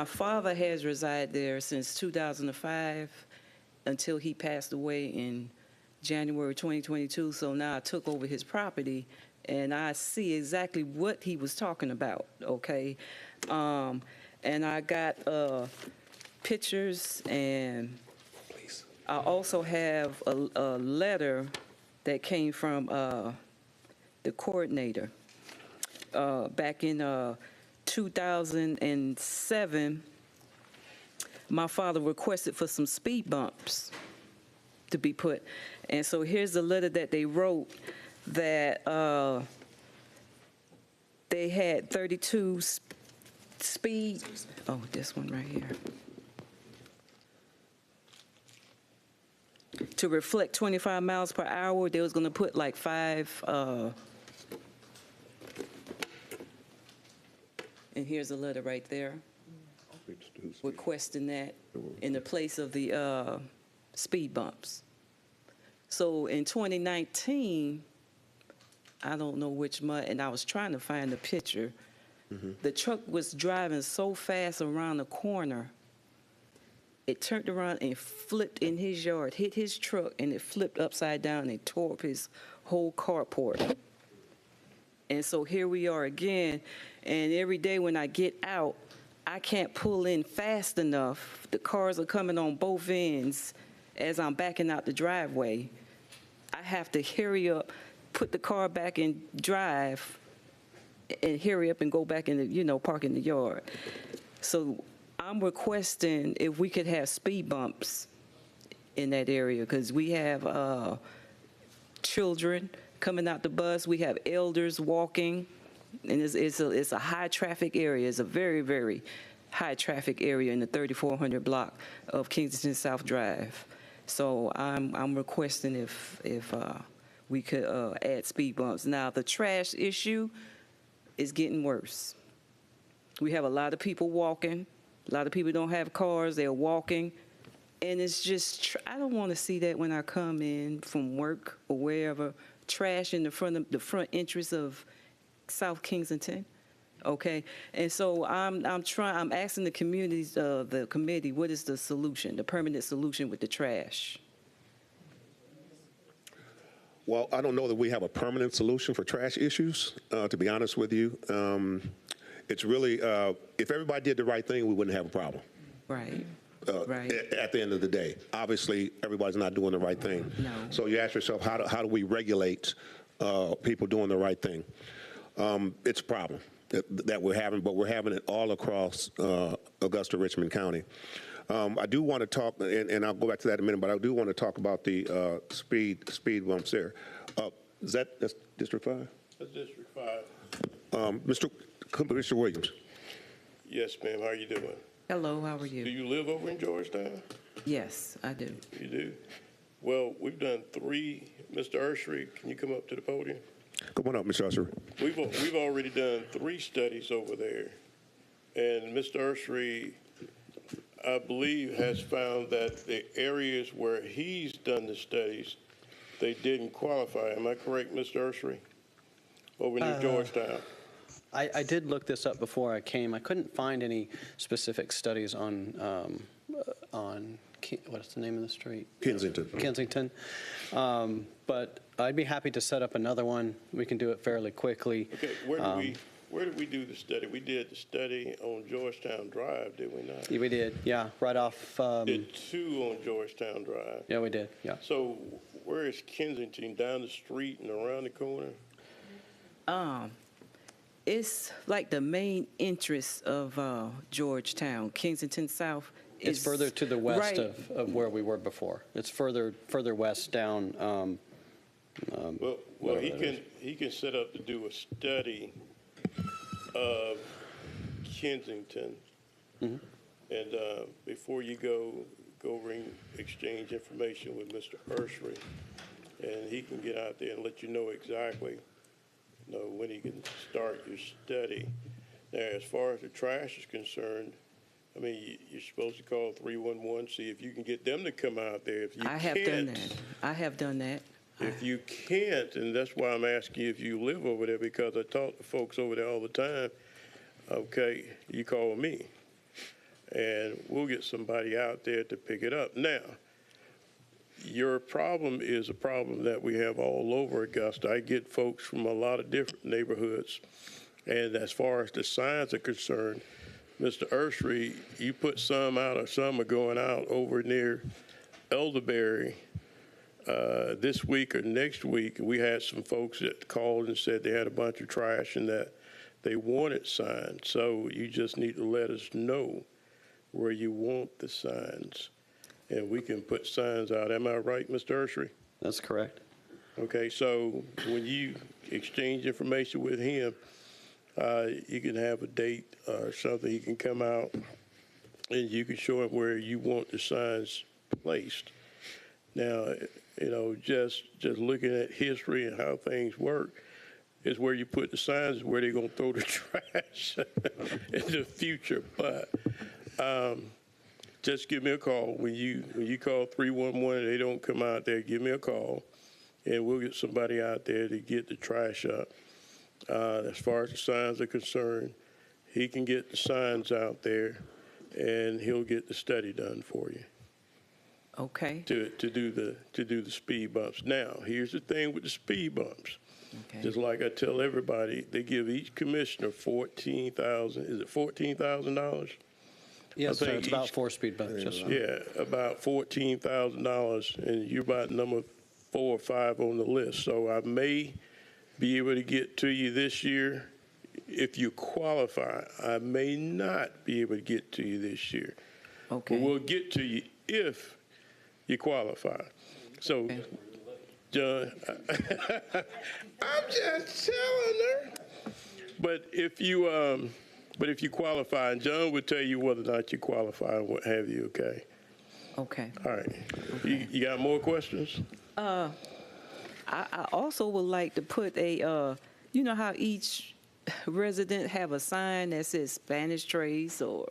father has resided there since 2005 until he passed away in January 2022. So now I took over his property, and I see exactly what he was talking about, okay? And I got pictures, and I also have a letter that came from the coordinator back in 2007. My father requested for some speed bumps to be put, and so here's the letter that they wrote that they had 32 speed, oh, this one right here. To reflect 25 miles per hour, they was going to put like 5, and here's a letter right there requesting that in the place of the speed bumps. So in 2019, I don't know which month, and I was trying to find the picture. The truck was driving so fast around the corner, it turned around and flipped in his yard, hit his truck, and it flipped upside down and tore up his whole carport. And so here we are again, and every day when I get out, I can't pull in fast enough. The cars are coming on both ends as I'm backing out the driveway. I have to hurry up, put the car back in drive, and hurry up and go back in the, park in the yard. So I'm requesting if we could have speed bumps in that area, because we have children coming out the bus, we have elders walking, and it's a high traffic area. It's a very, very high traffic area in the 3400 block of Kensington South Drive. So I'm requesting if we could add speed bumps. Now, the trash issue is getting worse. We have a lot of people walking. A lot of people don't have cars. They're walking. And it's just, I don't want to see that when I come in from work or wherever, trash in the front entrance of South Kensington. Okay, and so I'm asking the committee, what is the solution, the permanent solution with the trash? Well, I don't know that we have a permanent solution for trash issues, to be honest with you. It's really, if everybody did the right thing, we wouldn't have a problem. Right. Right. At the end of the day. Obviously, everybody's not doing the right thing. No. So you ask yourself, how do we regulate people doing the right thing? It's a problem that we're having, but we're having it all across Augusta, Richmond County. I do want to talk, and I'll go back to that in a minute, but I do want to talk about the speed bumps there. That's District 5? That's District 5. Mr. Williams. Yes, ma'am. How are you doing? Hello, how are you? Do you live over in Georgetown? Yes, I do. You do? Well, we've done 3 Mr. Urshree, can you come up to the podium? Come on up, Mr. Usher. We've already done 3 studies over there, and Mr. Urshree, I believe, has found that the areas where he's done the studies, they didn't qualify. Am I correct, Mr. Urshree? Over near Georgetown. I did look this up before I came. I couldn't find any specific studies on what's the name of the street? Kensington. Kensington. But I'd be happy to set up another one. We can do it fairly quickly. Okay, where did we do the study? We did the study on Georgetown Drive, did we not? Yeah, we did, yeah, right off. Did 2 on Georgetown Drive. Yeah, we did, yeah. So where is Kensington? Down the street and around the corner? It's like the main interest of Georgetown, Kensington South. It's further to the west right. of where we were before. It's further west down. Well, he can set up to do a study of Kensington, and before you go exchange information with Mr. Urshree, and he can get out there and let you know exactly, when he can start your study. Now, as far as the trash is concerned, I mean, you're supposed to call 311, see if you can get them to come out there. If you I have done that. If you can't, and that's why I'm asking you if you live over there, because I talk to folks over there all the time, okay, you call me, and we'll get somebody out there to pick it up. Now, your problem is a problem that we have all over Augusta. I get folks from a lot of different neighborhoods, and as far as the signs are concerned, Mr. Urshree, you put some out or some are going out over near Elderberry this week or next week. We had some folks that called and said they had a bunch of trash and that they wanted signs. So you just need to let us know where you want the signs, and we can put signs out. Am I right, Mr. Urshree? That's correct. Okay, so when you exchange information with him, you can have a date or something. He can come out and you can show him where you want the signs placed. Now, just looking at history and how things work, is where you put the signs is where they're going to throw the trash in the future. But just give me a call. When you call 311 and they don't come out there, give me a call, and we'll get somebody out there to get the trash up. As far as the signs are concerned, he can get the signs out there, and he'll get the study done for you. Okay. To do the speed bumps. Now, here's the thing with the speed bumps. Okay. Just like I tell everybody, they give each commissioner $14,000. Is it $14,000? Yes, sir. It's about 4 speed bumps. Yes, sir. Yeah, about $14,000, and you're about number 4 or 5 on the list. So I may be able to get to you this year if you qualify. I may not be able to get to you this year. Okay. But we'll get to you if you qualify. So, okay. John, I'm just telling her. But if you qualify, and John would tell you whether or not you qualify and what have you, okay? Okay. All right. Okay. You got more questions? I also would like to put a, you know how each resident have a sign that says Spanish Trace or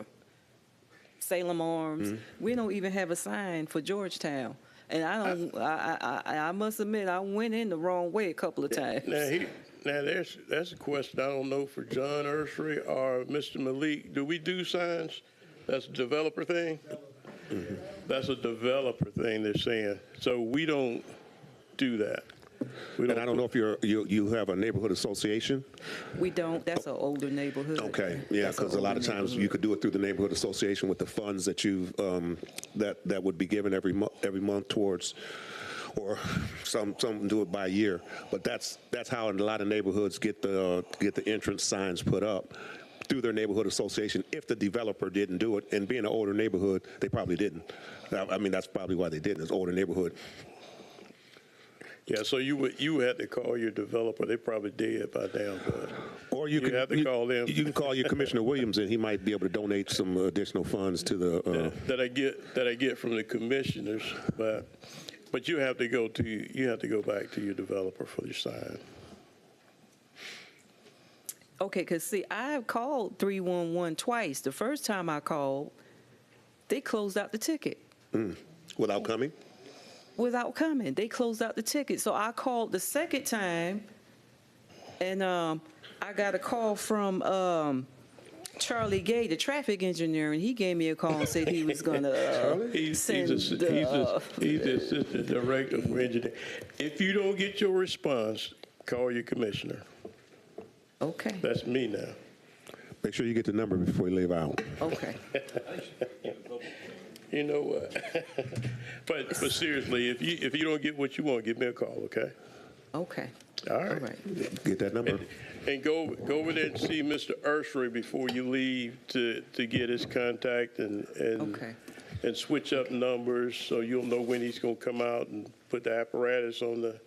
Salem Arms? Mm-hmm. We don't even have a sign for Georgetown. And I must admit, I went in the wrong way a couple of times. Now that's a question I don't know for John Urshree or Mr. Malik. Do we do signs? That's a developer thing? Mm-hmm. That's a developer thing they're saying. So we don't do that. And I don't know if you have a neighborhood association. We don't. That's an older neighborhood. Okay, yeah, because a lot of times you could do it through the neighborhood association with the funds that you've that would be given every month towards, or some do it by year. But that's how a lot of neighborhoods get the entrance signs put up through their neighborhood association. If the developer didn't do it, and being an older neighborhood, they probably didn't. I mean, that's probably why they didn't. It's an older neighborhood. Yeah, so you would have to call your developer. They probably dead by now, but or you have to call them. You can call your Commissioner Williams, and he might be able to donate some additional funds to the that I get from the commissioners. But But you have to go back to your developer for your sign. Okay, because see, I've called 311 twice. The first time I called, they closed out the ticket. Without coming? Without coming. They closed out the ticket. So I called the second time, and I got a call from Charlie Gay, the traffic engineer, and he gave me a call and said he was going to He's the assistant director for engineering. If you don't get your response, call your commissioner. Okay. That's me now. Make sure you get the number before you leave out. Okay. You know what? but seriously, if you don't get what you want, give me a call, okay? Okay. All right. Get that number. And go over there and see Mr. Urshery before you leave to get his contact and switch up numbers so you'll know when he's going to come out and put the apparatus on the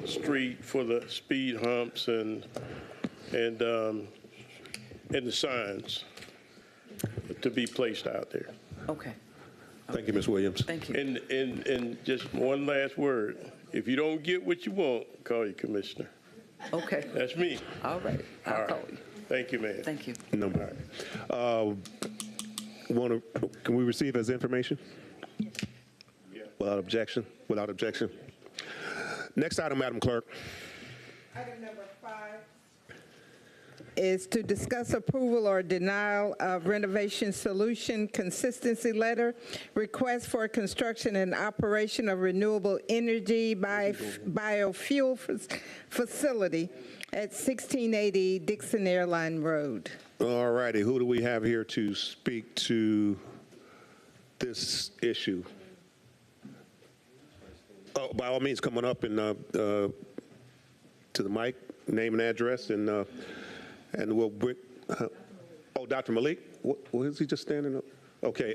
street for the speed humps and the signs to be placed out there. Okay. Thank you, Ms. Williams. Thank you. And just one last word. If you don't get what you want, call your commissioner. Okay. That's me. All right. I'll call you. Thank you, man. Thank you. No. Can we receive as information? Without objection? Without objection. Next item, Madam Clerk. Item number 5 is to discuss approval or denial of renovation solution consistency letter, request for construction and operation of renewable energy biofuel facility at 1680 Dixon Airline Road. All righty. Who do we have here to speak to this issue? Oh, by all means, coming up and to the mic, name and address, and we'll bring. Dr. Malik, what is he just standing up? Okay,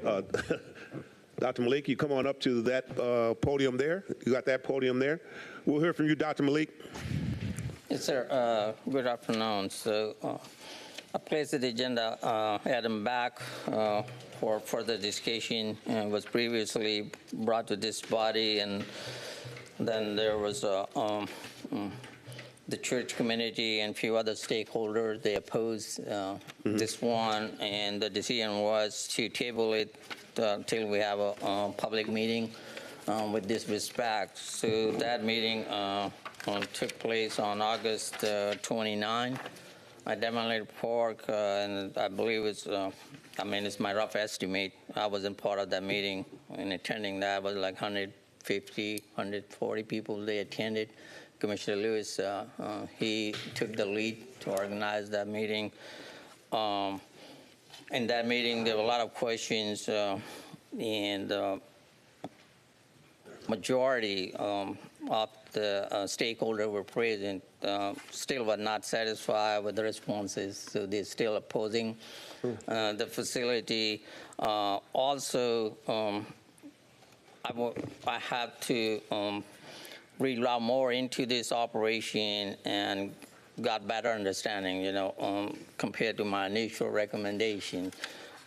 Dr. Malik, you come on up to that podium there. You got that podium there. We'll hear from you, Dr. Malik. Yes, sir. Good afternoon. So, I placed the agenda item back for further discussion. Was previously brought to this body, and then there was the church community and a few other stakeholders. They opposed this one, and the decision was to table it till we have a public meeting with this respect. So that meeting took place on August 29 at Demonator Park, and I believe it's, it's my rough estimate. I wasn't part of that meeting, and attending that was like 150, 140 people. They attended. Commissioner Lewis, he took the lead to organize that meeting. In that meeting, there were a lot of questions, and majority of the stakeholders were present, still were not satisfied with the responses, so they're still opposing the facility. Also, I had to read a lot more into this operation and got better understanding, compared to my initial recommendation.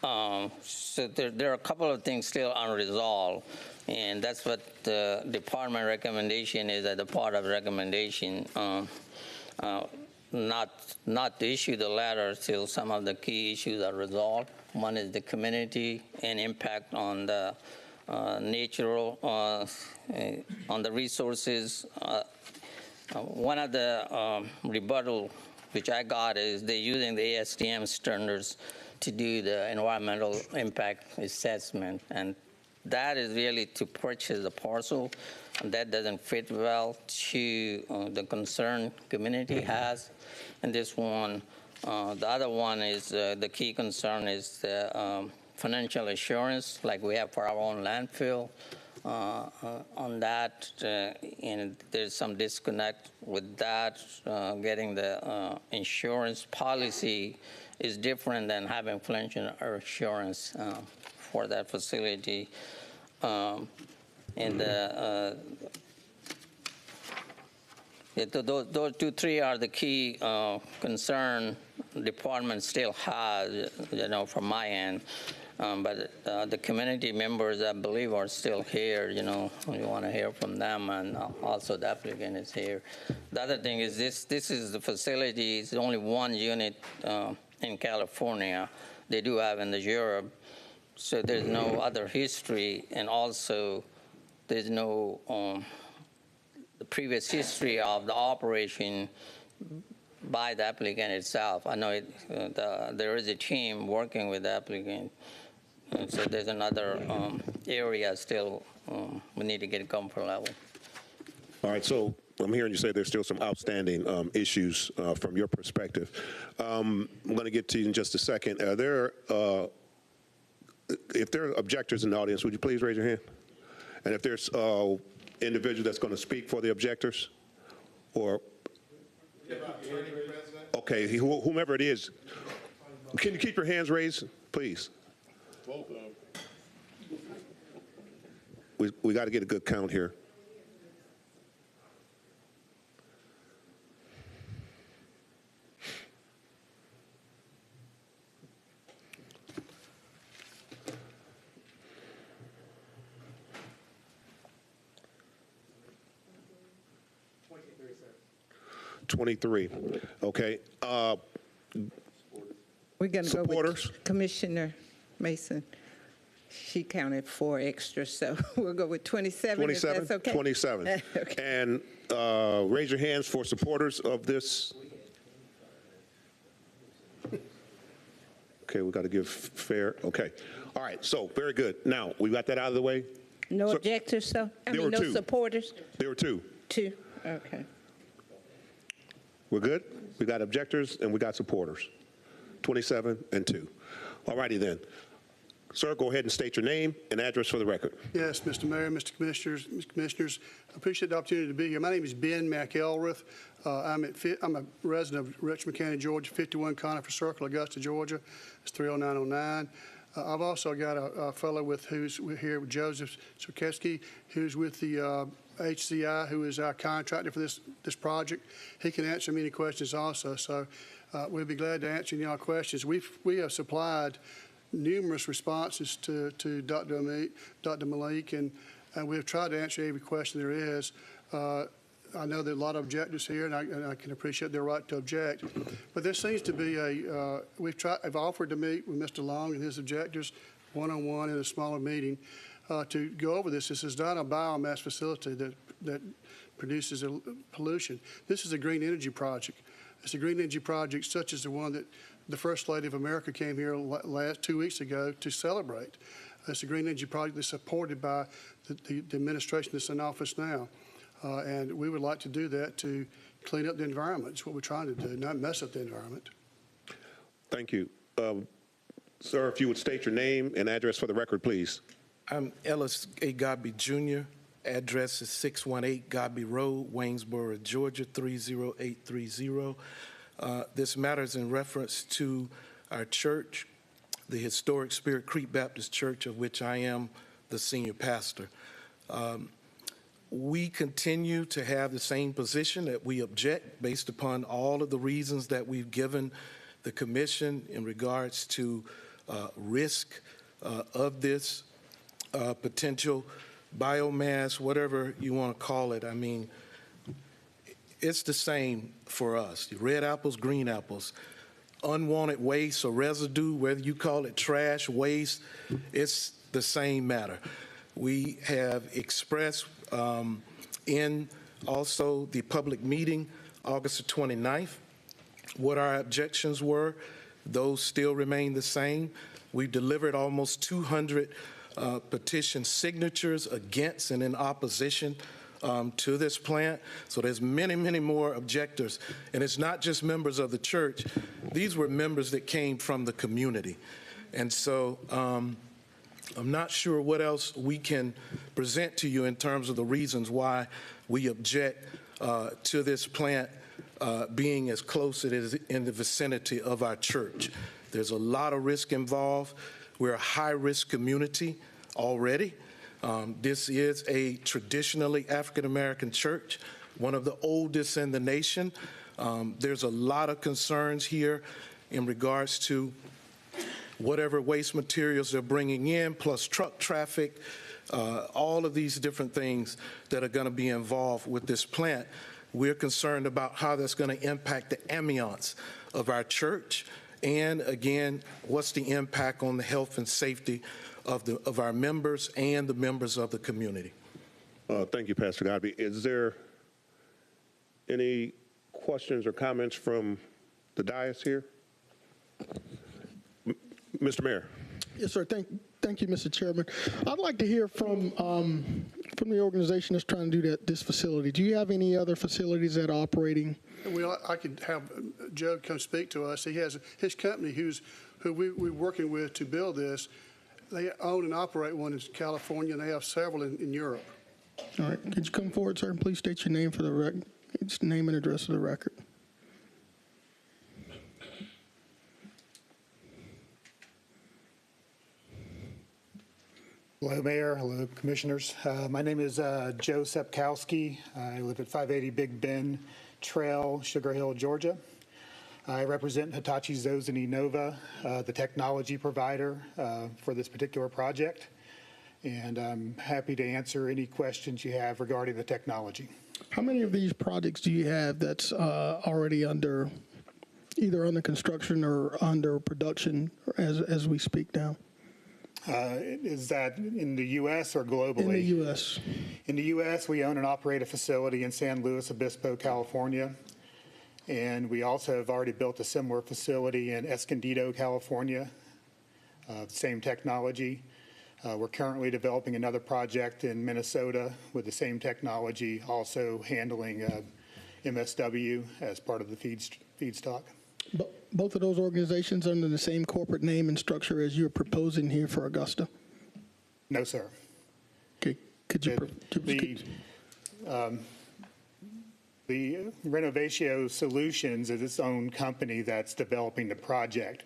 So there are a couple of things still unresolved, and that's what the department recommendation is at the part of recommendation, not to issue the letter till some of the key issues are resolved. One is the community and impact on the natural, on the resources. One of the rebuttal which I got is they're using the ASTM standards to do the environmental impact assessment, and that is really to purchase the parcel, and that doesn't fit well to the concern community has. And this one, the other one is the key concern is the financial assurance, like we have for our own landfill. On that, and there's some disconnect with that. Getting the insurance policy is different than having financial assurance for that facility. And those 2-3 are the key concern department still has, from my end. But the community members, I believe, are still here. You know, we want to hear from them, and also the applicant is here. The other thing is this is the facility. It's only one unit in California. They do have in the Europe, so there's no other history, and also there's no the previous history of the operation by the applicant itself. I know there is a team working with the applicant. So there's another area still we need to get comfort level. All right, so I'm hearing you say there's still some outstanding issues from your perspective. I'm going to get to you in just a second. If there are objectors in the audience, would you please raise your hand? And if there's individual that's going to speak for the objectors, or okay, whomever it is, can you keep your hands raised, please? Both of them. We got to get a good count here. $23. Okay. We're going to go supporters? with Commissioner Mason. She counted 4 extra, so we'll go with 27. 27? If that's okay. 27. Okay. And raise your hands for supporters of this. Okay, we got to give fair. Okay. All right, so very good. Now, we got that out of the way? No So- objectors, so? There were no two. supporters? There were 2. 2, okay. We're good? We got objectors and we got supporters. 27 and 2. All righty then. Sir, go ahead and state your name and address for the record. Yes, Mr. Mayor, Mr. Commissioners, I appreciate the opportunity to be here. My name is Ben McElrath. I'm a resident of Richmond County, Georgia, 51 Conifer Circle, Augusta, Georgia. It's 30909. I've also got a fellow who's here, Joseph Sarkewski, who's with the HCI, who is our contractor for this project. He can answer me any questions also. So we'll be glad to answer any of your questions. We have supplied numerous responses to Dr. Malik, and we have tried to answer every question there is. I know there are a lot of objectors here, and I can appreciate their right to object. But there seems to be I've offered to meet with Mr. Long and his objectors one-on-one in a smaller meeting to go over this. This is not a biomass facility that produces pollution. This is a green energy project. It's a green energy project such as the one that the First Lady of America came here 2 weeks ago to celebrate. It's a green energy project that's supported by the administration that's in office now. And we would like to do that to clean up the environment. It's what we're trying to do, not mess up the environment. Thank you. Sir, if you would state your name and address for the record, please. I'm Ellis A. Godby Jr. Address is 618 Godby Road, Waynesboro, Georgia, 30830. This matter is in reference to our church, the historic Spirit Creek Baptist Church, of which I am the senior pastor. We continue to have the same position that we object based upon all of the reasons that we've given the commission in regards to risk of this potential biomass, whatever you want to call it. I mean, it's the same for us. Red apples, green apples, unwanted waste or residue, whether you call it trash, waste, it's the same matter. We have expressed in also the public meeting, August the 29th, what our objections were. Those still remain the same. We've delivered almost 200 petition signatures against and in opposition to this plant. So there's many, many more objectors. And it's not just members of the church. These were members that came from the community. And so I'm not sure what else we can present to you in terms of the reasons why we object to this plant being as close as it is in the vicinity of our church. There's a lot of risk involved. We're a high-risk community already. This is a traditionally African-American church, one of the oldest in the nation. There's a lot of concerns here in regards to whatever waste materials they're bringing in, plus truck traffic, all of these different things that are going to be involved with this plant. We're concerned about how that's going to impact the ambiance of our church, and again, what's the impact on the health and safety of our members and the members of the community. Thank you, Pastor Godby. Is there any questions or comments from the dais here? Mr. Mayor. Yes, sir. Thank you, Mr. Chairman. I'd like to hear from the organization that's trying to do this facility. Do you have any other facilities that are operating? Well, I could have Joe come speak to us. He has his company who we're working with to build this. They own and operate one in California, and they have several in Europe. All right. Could you come forward, sir, and please state your name for the record? Name and address of the record. Hello, Mayor. Hello, Commissioners. My name is Joe Sepkowski. I live at 580 Big Bend Trail, Sugar Hill, Georgia. I represent Hitachi Zosen Nova, the technology provider for this particular project, and I'm happy to answer any questions you have regarding the technology. How many of these projects do you have that's already either under construction or under production as we speak now? Is that in the U.S. or globally? In the U.S. In the U.S., we own and operate a facility in San Luis Obispo, California. And we also have already built a similar facility in Escondido, California, same technology. We're currently developing another project in Minnesota with the same technology, also handling MSW as part of the feedstock. Both of those organizations under the same corporate name and structure as you're proposing here for Augusta? No, sir. Okay. Could you? The Renovatio Solutions is its own company that's developing the project.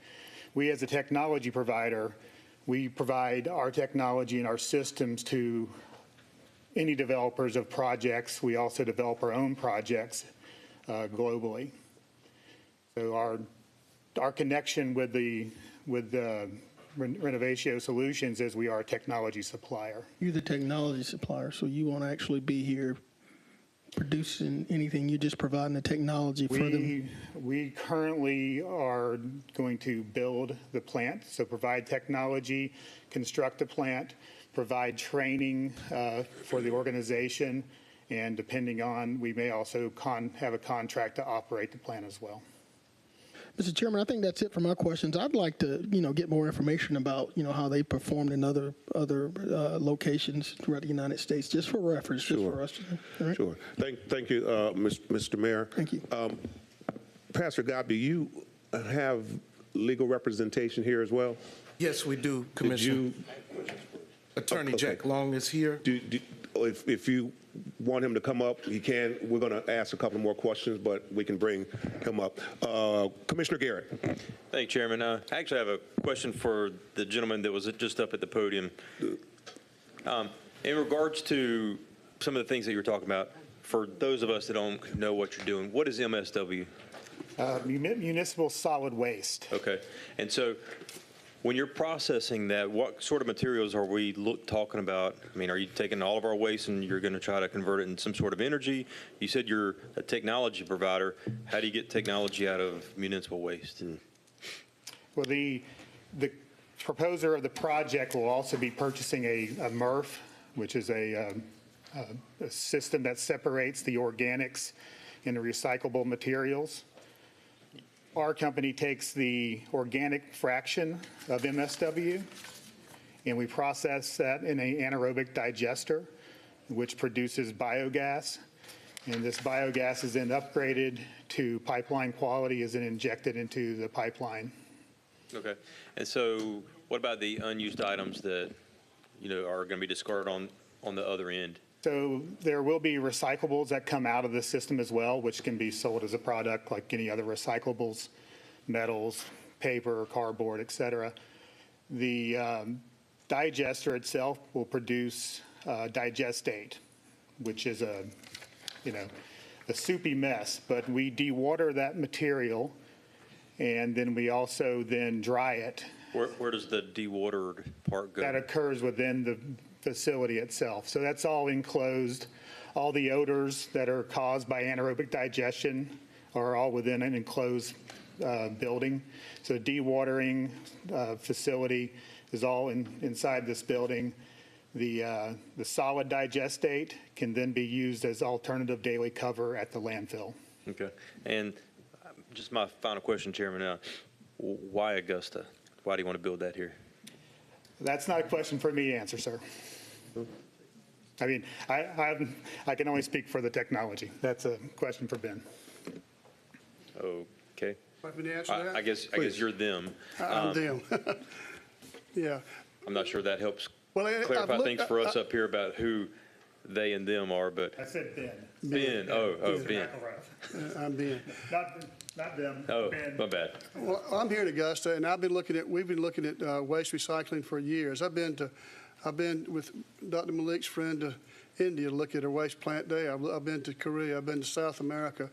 We, as a technology provider, we provide our technology and our systems to any developers of projects. We also develop our own projects globally. So our connection with the Renovatio Solutions is we are a technology supplier. You're the technology supplier, so you won't actually be here producing anything. You're just providing the technology for them. We currently are going to build the plant, so provide technology, construct the plant, provide training for the organization, and depending on, we may also have a contract to operate the plant as well. Mr. Chairman, I think that's it for my questions. I'd like to, get more information about, how they performed in other locations throughout the United States, just for reference, just for us. All right? Sure. Thank you, Mr. Mayor. Thank you. Pastor Godby, you have legal representation here as well? Yes, we do, Commissioner. Attorney Jack Long is here. If you want him to come up, he can. We're going to ask a couple more questions, but we can bring him up. Commissioner Garrett. Thank you, Chairman. I actually have a question for the gentleman that was just up at the podium. In regards to some of the things that you were talking about, for those of us that don't know what you're doing, what is MSW? Municipal solid waste. Okay. And so when you're processing that, what sort of materials are we talking about? I mean, are you taking all of our waste and you're going to try to convert it in some sort of energy? You said you're a technology provider. How do you get technology out of municipal waste? Well, the proposer of the project will also be purchasing a MRF, which is a system that separates the organics and the recyclable materials. Our company takes the organic fraction of MSW, and we process that in an anaerobic digester, which produces biogas. And this biogas is then upgraded to pipeline quality, is then injected into the pipeline. Okay. And so what about the unused items that, are going to be discarded on the other end? So there will be recyclables that come out of the system as well, which can be sold as a product like any other recyclables, metals, paper, cardboard, et cetera. The digester itself will produce digestate, which is a soupy mess, but we dewater that material, and then we also then dry it Where does the dewatered part go? That occurs within the facility itself. So that's all enclosed. All the odors that are caused by anaerobic digestion are all within an enclosed building. So dewatering facility is all inside this building. The solid digestate can then be used as alternative daily cover at the landfill. Okay. And just my final question, Chairman, why Augusta? Why do you want to build that here? That's not a question for me to answer, sir. I mean, I can only speak for the technology. That's a question for Ben. Okay. Want me to answer that? I guess you're them. I'm them. Yeah. I'm not sure that helps Well, clarify things for us up here about who they and them are, but. I said Ben. Ben. Oh, Ben. I'm Ben. Not them. Oh, Ben. my bad. Well, I'm here in Augusta, and we've been looking at waste recycling for years. I've been with Dr. Malik's friend to India to look at a waste plant there. I've been to Korea. I've been to South America.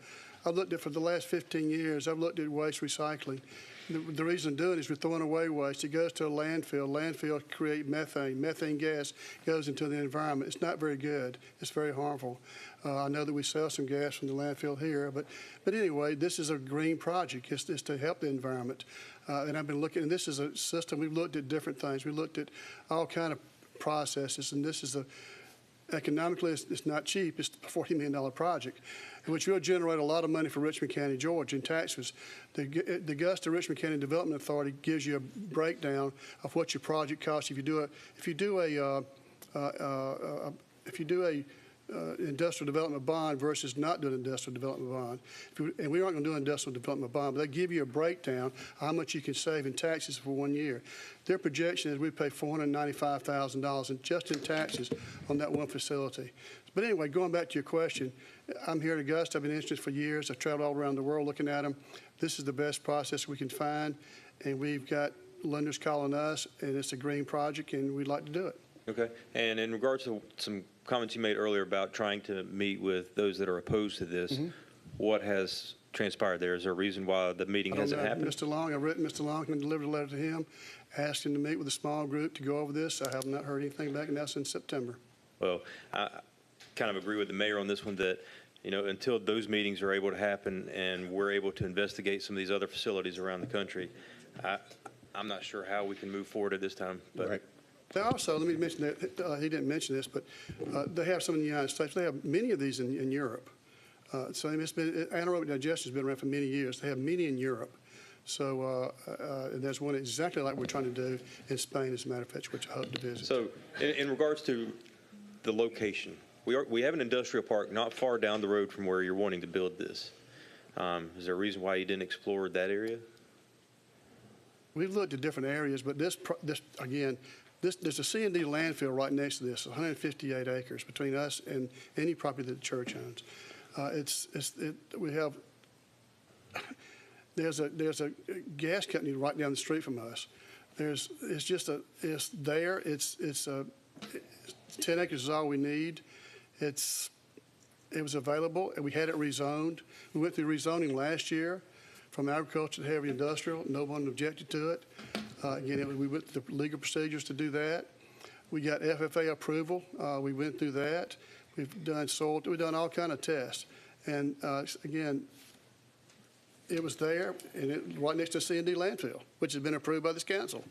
I've looked at, for the last 15 years, I've looked at waste recycling. The reason I'm doing it is we're throwing away waste. It goes to a landfill. Landfill create methane. Methane gas goes into the environment. It's not very good. It's very harmful. I know that we sell some gas from the landfill here, but anyway, this is a green project. It's to help the environment. And I've been looking, and this is a system. We've looked at different things. We looked at all kind of processes, and this is economically, it's not cheap. It's a $40 million project, which will generate a lot of money for Richmond County, Georgia in taxes. The Augusta Richmond County Development Authority gives you a breakdown of what your project costs if you do a industrial development bond versus not doing an industrial development bond. And we aren't going to do an industrial development bond, but they give you a breakdown how much you can save in taxes for 1 year. Their projection is we pay $495,000 just in taxes on that one facility. But anyway, going back to your question, I'm here at Augusta. I've been interested for years. I've traveled all around the world looking at them. This is the best process we can find, and we've got lenders calling us, and it's a green project, and we'd like to do it. Okay. And in regards to some comments you made earlier about trying to meet with those that are opposed to this, what has transpired there? Is there a reason why the meeting hasn't happened? Mr. Long, I've written Mr. Long and delivered a letter to him, asking to meet with a small group to go over this. I have not heard anything back, and that's in September. Well, I kind of agree with the mayor on this one that, until those meetings are able to happen and we're able to investigate some of these other facilities around the country, I'm not sure how we can move forward at this time. But. Right. They also, let me mention that, he didn't mention this, but they have some in the United States. They have many of these in Europe. So it's been, anaerobic digestion has been around for many years. They have many in Europe. So and there's one exactly like we're trying to do in Spain, as a matter of fact, which I hope to visit. So in regards to the location, we have an industrial park not far down the road from where you're wanting to build this. Is there a reason why you didn't explore that area? We've looked at different areas, but this again, there's a C&D landfill right next to this, 158 acres between us and any property that the church owns. There's a gas company right down the street from us. It's 10 acres is all we need. It was available, and we had it rezoned. We went through rezoning last year from agriculture to heavy industrial. No one objected to it. Again, we went through the legal procedures to do that. We got FFA approval. We went through that. We've done soil. We've done all kind of tests. And again, it was there, and right next to C&D landfill, which has been approved by this council.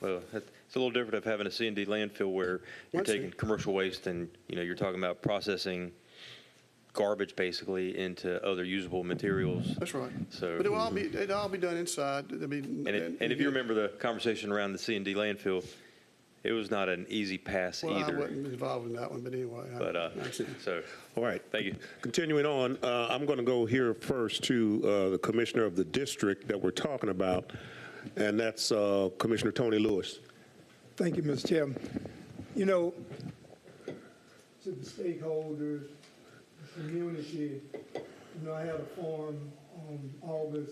Well, it's a little different of having a C&D landfill where you're taking commercial waste and you're talking about processing garbage basically into other usable materials. That's right. So, but it'll all be done inside. And if you remember the conversation around the C&D landfill, it was not an easy pass either. I wasn't involved in that one, but anyway. All right. Thank you. Continuing on, I'm going to go here first to the commissioner of the district that we're talking about, and that's Commissioner Tony Lewis. Thank you, Mr. Chairman. To the stakeholders, the community, I had a forum on August,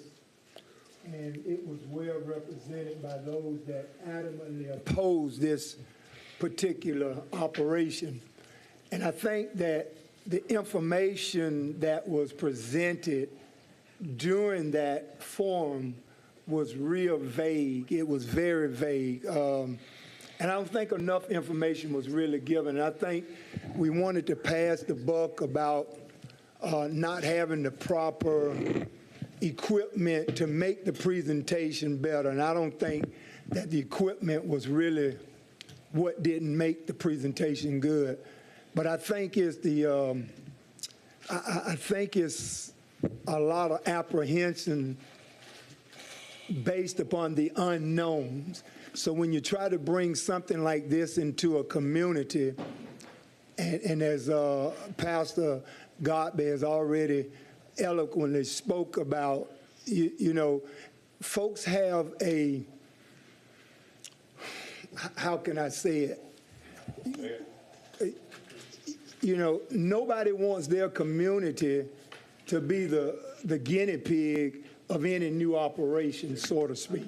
and it was well represented by those that adamantly oppose this particular operation. And I think that the information that was presented during that forum was real vague. It was very vague. And I don't think enough information was really given. And I think we wanted to pass the buck about not having the proper equipment to make the presentation better. And I don't think that the equipment was really what didn't make the presentation good. But I think it's I think it's a lot of apprehension based upon the unknowns. So when you try to bring something like this into a community, and as Pastor Godby has already eloquently spoke about, you know, folks have a, how can I say it? You know, nobody wants their community to be the guinea pig of any new operation, so to speak.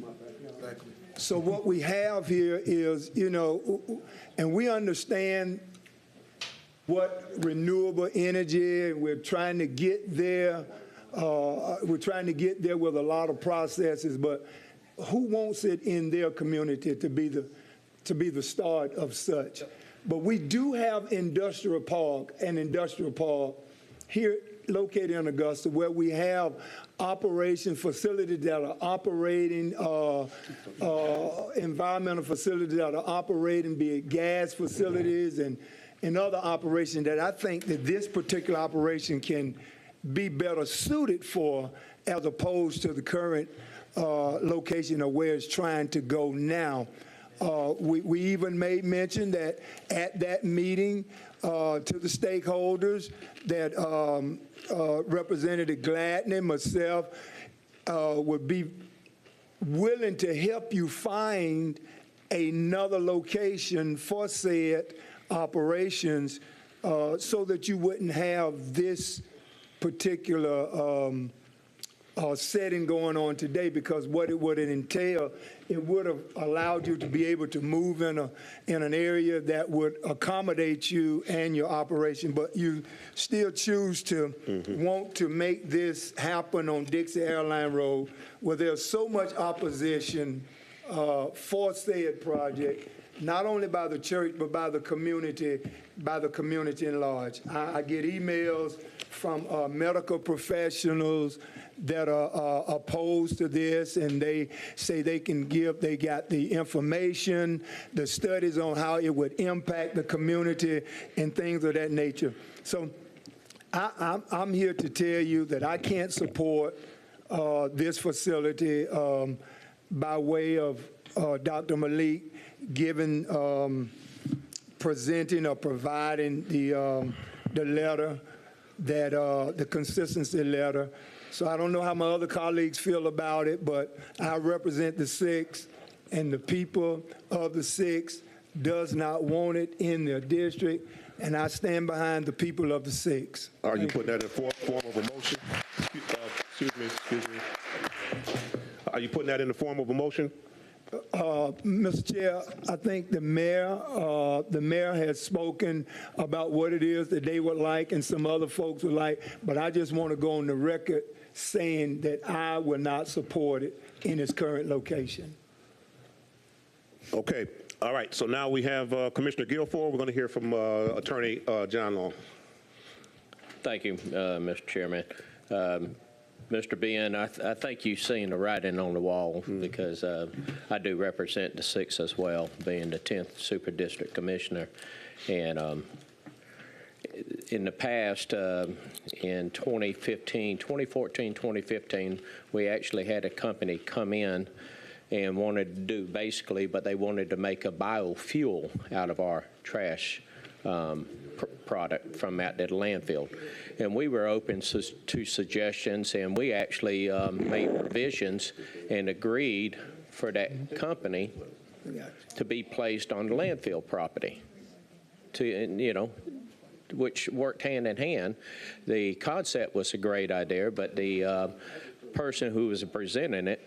So what we have here is, you know, and we understand what renewable energy, and we're trying to get there. We're trying to get there with a lot of processes, but who wants it in their community to be the start of such? But we do have an industrial park here located in Augusta where we have operation facilities that are operating, environmental facilities that are operating, be it gas facilities and other operations that I think that this particular operation can be better suited for as opposed to the current location of where it's trying to go now. We even made mention that at that meeting to the stakeholders that Representative Gladney, myself, would be willing to help you find another location for said operations so that you wouldn't have this particular setting going on today, because what it would entail, it would have allowed you to be able to move in an area that would accommodate you and your operation, but you still choose to want to make this happen on Dixie Airline Road, where there's so much opposition for said project, not only by the church, but by the community in large. I get emails from medical professionals that are opposed to this, and they say they got the information, the studies on how it would impact the community and things of that nature. So I'm here to tell you that I can't support this facility by way of Dr. Malik presenting or providing the letter, that the consistency letter. So I don't know how my other colleagues feel about it, but I represent the 6, and the people of the 6 does not want it in their district, and I stand behind the people of the 6. Are you putting that in form of a motion? Excuse me. Are you putting that in the form of a motion? Mr. Chair, I think the mayor has spoken about what it is that they would like and some other folks would like, but I just want to go on the record saying that I will not support it in its current location. Okay. All right. So now we have Commissioner Guilford. We're going to hear from Attorney John Long. Thank you, Mr. Chairman. Mr. Ben, I think you've seen the writing on the wall, because I do represent the 6 as well, being the 10th Super District Commissioner. And in the past, in 2014, 2015, we actually had a company come in and wanted to do basically, but they wanted to make a biofuel out of our trash product from out at the landfill. And we were open to suggestions, and we actually made revisions and agreed for that company to be placed on the landfill property, which worked hand in hand. The concept was a great idea, but the person who was presenting it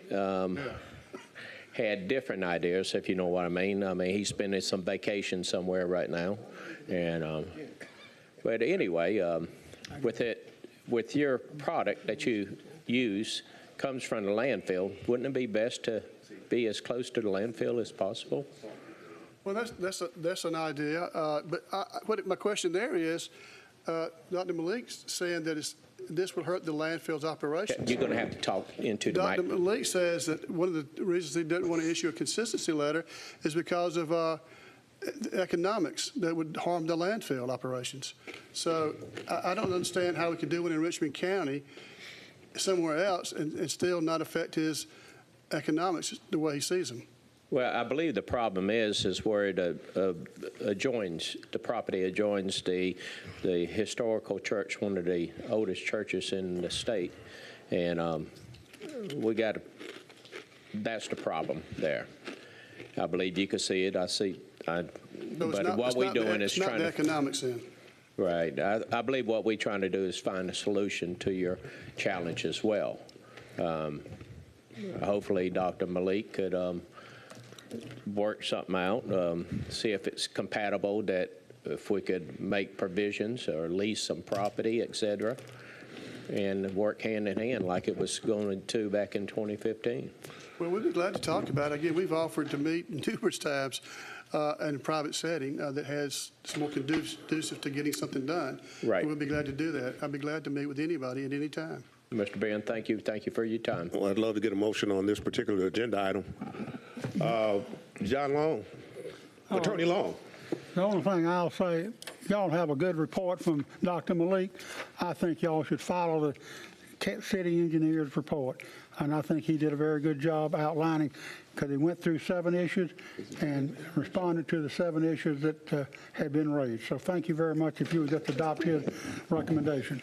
had different ideas, if you know what I mean. I mean, he's spending some vacation somewhere right now. And but anyway, with your product that you use, comes from the landfill, wouldn't it be best to be as close to the landfill as possible? Well, that's an idea, but my question there is, Dr. Malik's saying that this will hurt the landfill's operations. You're going to have to talk into the Dr. mic. Malik says that one of the reasons he doesn't want to issue a consistency letter is because of economics that would harm the landfill operations. So I don't understand how we could do it in Richmond County somewhere else and still not affect his economics the way he sees them. Well, I believe the problem is where it adjoins, the property adjoins the historical church, one of the oldest churches in the state. And that's the problem there. I believe you can see it. But what we're doing is trying to. It's not the economics in. Right. I believe what we're trying to do is find a solution to your challenge as well. Hopefully, Dr. Malik could work something out, see if it's compatible, that if we could make provisions or lease some property, et cetera, and work hand in hand like it was going to back in 2015. Well, we'd be glad to talk about it. Again, we've offered to meet numerous times in a private setting that has some more conducive to getting something done. Right. We'll be glad to do that. I'd be glad to meet with anybody at any time. Mr. Ben, thank you. Thank you for your time. Well, I'd love to get a motion on this particular agenda item. John Long, Attorney Long. The only thing I'll say, y'all have a good report from Dr. Malik. I think y'all should follow the city engineer's report. And I think he did a very good job outlining, because he went through 7 issues and responded to the 7 issues that had been raised. So thank you very much if you would just adopt his recommendation.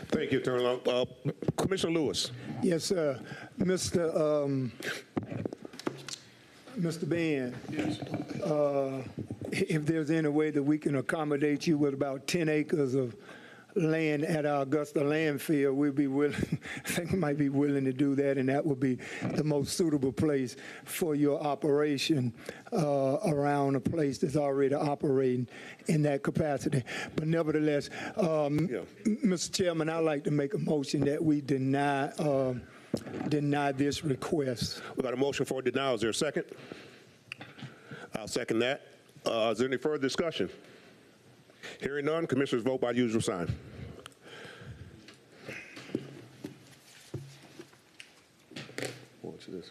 Thank you, Attorney Long. Commissioner Lewis. Yes, sir. Mr. Ben, if there's any way that we can accommodate you with about 10 acres of land at our Augusta landfill, we'd be willing, I think we might be willing to do that, and that would be the most suitable place for your operation around a place that's already operating in that capacity. But nevertheless, Mr. Chairman, I'd like to make a motion that we deny this request. We got a motion for denial. Is there a second? I'll second that. Is there any further discussion? Hearing none, commissioners vote by usual sign. What's this?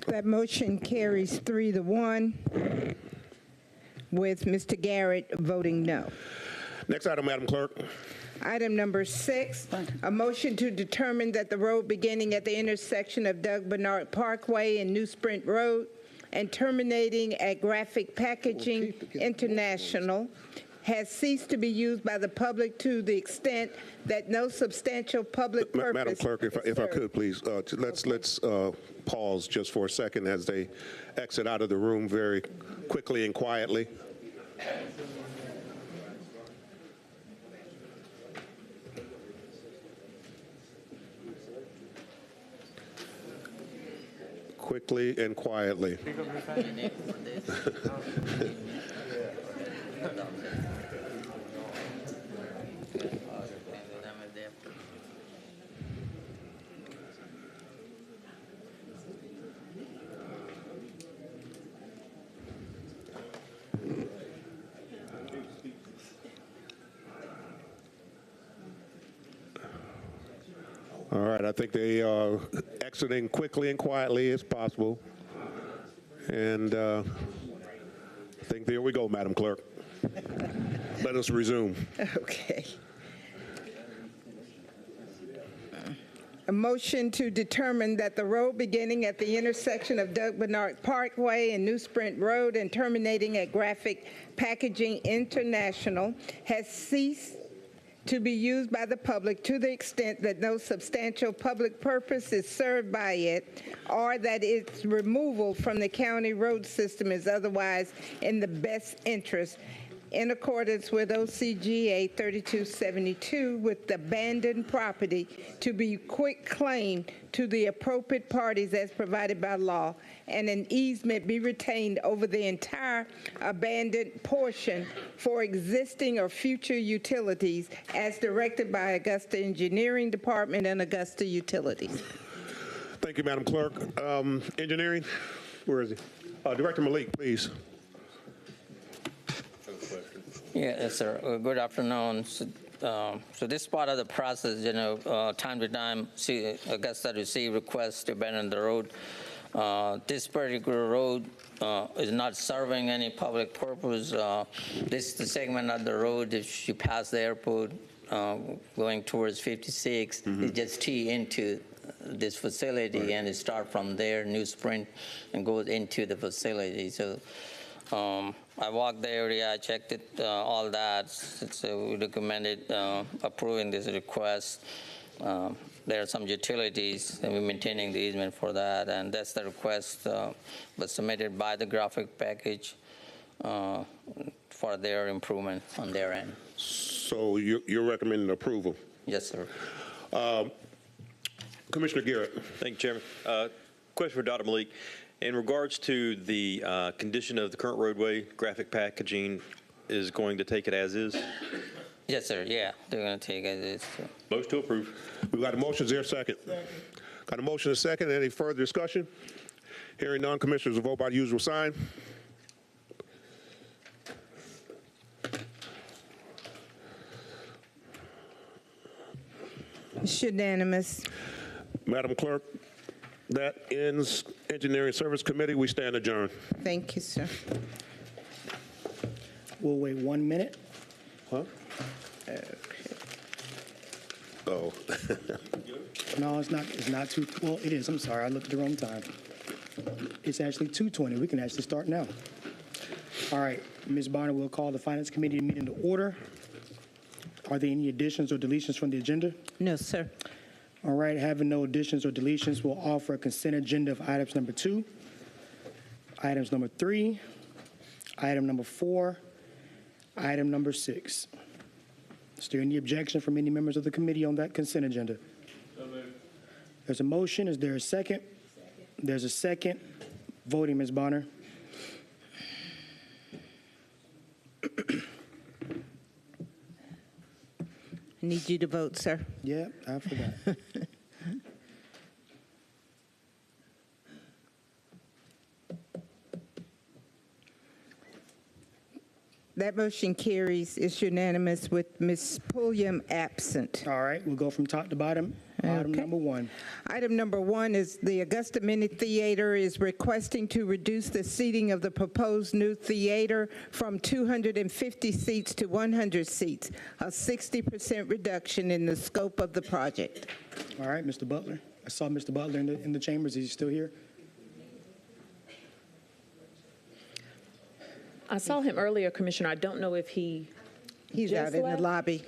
That motion carries 3-1 with Mr. Garrett voting no. Next item, Madam Clerk. Item number 6, a motion to determine that the road beginning at the intersection of Doug Bernard Parkway and New Sprint Road and terminating at Graphic Packaging International has ceased to be used by the public to the extent that no substantial public purpose. Madam Clerk, if I could, please, let's pause just for a second as they exit out of the room very quickly and quietly. Quickly and quietly. All right, I think they are exiting quickly and quietly as possible. And I think there we go, Madam Clerk. Let us resume. Okay. A motion to determine that the road beginning at the intersection of Doug Bernard Parkway and New Sprint Road and terminating at Graphic Packaging International has ceased to be used by the public to the extent that no substantial public purpose is served by it, or that its removal from the county road system is otherwise in the best interest in accordance with OCGA 3272 with abandoned property to be quitclaimed to the appropriate parties as provided by law, and an easement be retained over the entire abandoned portion for existing or future utilities as directed by Augusta Engineering Department and Augusta Utilities. Thank you, Madam Clerk. Engineering, where is he? Director Malik, please. Yes, sir. Good afternoon. So this part of the process, time to time, Augusta receive requests to abandon the road. This particular road is not serving any public purpose. This is the segment of the road, if you pass the airport going towards 56, it just tee into this facility, and it start from there, New Sprint, and goes into the facility. So I walked the area, I checked it, all that. So we recommended approving this request. There are some utilities, and we're maintaining the easement for that, and that's the request was submitted by the graphic package for their improvement on their end. So you're recommending approval? Yes, sir. Commissioner Garrett. Thank you, Chairman. Question for Dr. Malik. In regards to the condition of the current roadway, graphic packaging is going to take it as is? Yes, sir. Yeah, they're going to take it as is. So. Motion to approve. We've got a motion. Is there a second? Got a motion and a second. Any further discussion? Hearing none, commissioners will vote by the usual sign. It's unanimous. Madam Clerk, that ends Engineering Service Committee. We stand adjourned. Thank you, sir. We'll wait 1 minute. Huh? Oh. No, it's not. It's not too. Well, it is. I'm sorry. I looked at the wrong time. It's actually 2:20. We can actually start now. All right, Ms. Bonner, we'll call the Finance Committee meeting to order. Are there any additions or deletions from the agenda? No, sir. All right, having no additions or deletions, we'll offer a consent agenda of items number 2, items number 3, item number 4, item number 6. Is there any objection from any members of the committee on that consent agenda? There's a motion. Is there a second? There's a second. Voting, Ms. Bonner. I need you to vote, sir. Yeah, I forgot. That motion carries. It's unanimous with Ms. Pulliam absent. All right, we'll go from top to bottom. Item number 1. Item number 1 is the Augusta Mini Theater is requesting to reduce the seating of the proposed new theater from 250 seats to 100 seats, a 60% reduction in the scope of the project. All right, Mr. Butler. I saw Mr. Butler in the chambers. Is he still here? I saw him earlier, Commissioner. I don't know if he's out in the lobby.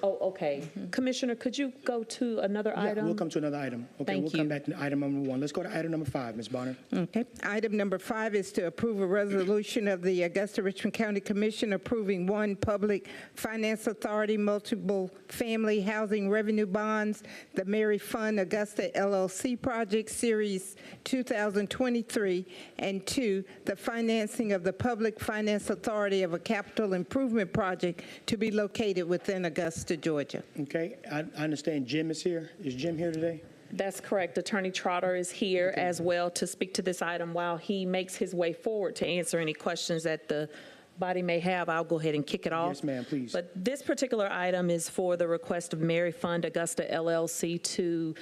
Oh, okay. Commissioner, could you go to another item? We'll come to another item. Okay, Thank we'll come back to item number 1. Let's go to item number 5, Ms. Bonner. Okay. Item number 5 is to approve a resolution of the Augusta-Richmond County Commission approving 1 Public Finance Authority multiple family housing revenue bonds, the Mary Fund Augusta LLC Project Series 2023, and 2, the financing of the Public Finance Authority of a capital improvement project to be located within Augusta, Georgia. Okay, I understand Jim is here. Is Jim here today? That's correct. Attorney Trotter is here as well to speak to this item. While he makes his way forward to answer any questions that the body may have, I'll go ahead and kick it off. Yes, ma'am, please. But this particular item is for the request of Mary Fund Augusta LLC to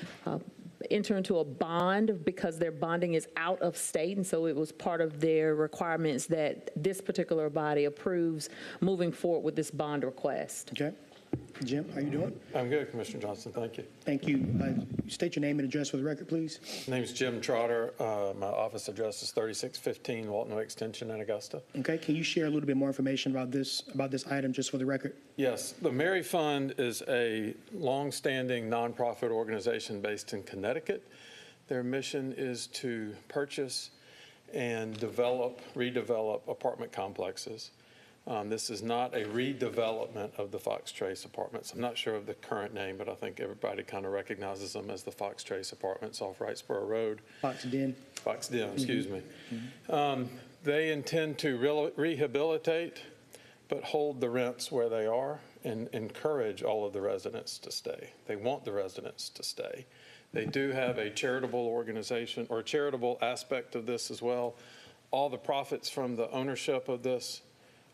enter into a bond because their bonding is out of state, and so it was part of their requirements that this particular body approves moving forward with this bond request. Okay. Jim, how you doing? I'm good, Commissioner Johnson. Thank you. Thank you. State your name and address for the record, please. My name is Jim Trotter. My office address is 3615 Walton Way Extension in Augusta. Okay. Can you share a little bit more information about this item, just for the record? Yes. The Mary Fund is a longstanding nonprofit organization based in Connecticut. Their mission is to purchase and redevelop apartment complexes. This is not a redevelopment of the Fox Trace Apartments. I'm not sure of the current name, but I think everybody kind of recognizes them as the Fox Trace Apartments off Wrightsboro Road. Fox Den. Fox Den, excuse me. They intend to rehabilitate, but hold the rents where they are and encourage all of the residents to stay. They want the residents to stay. They do have a charitable organization or charitable aspect of this as well. All the profits from the ownership of this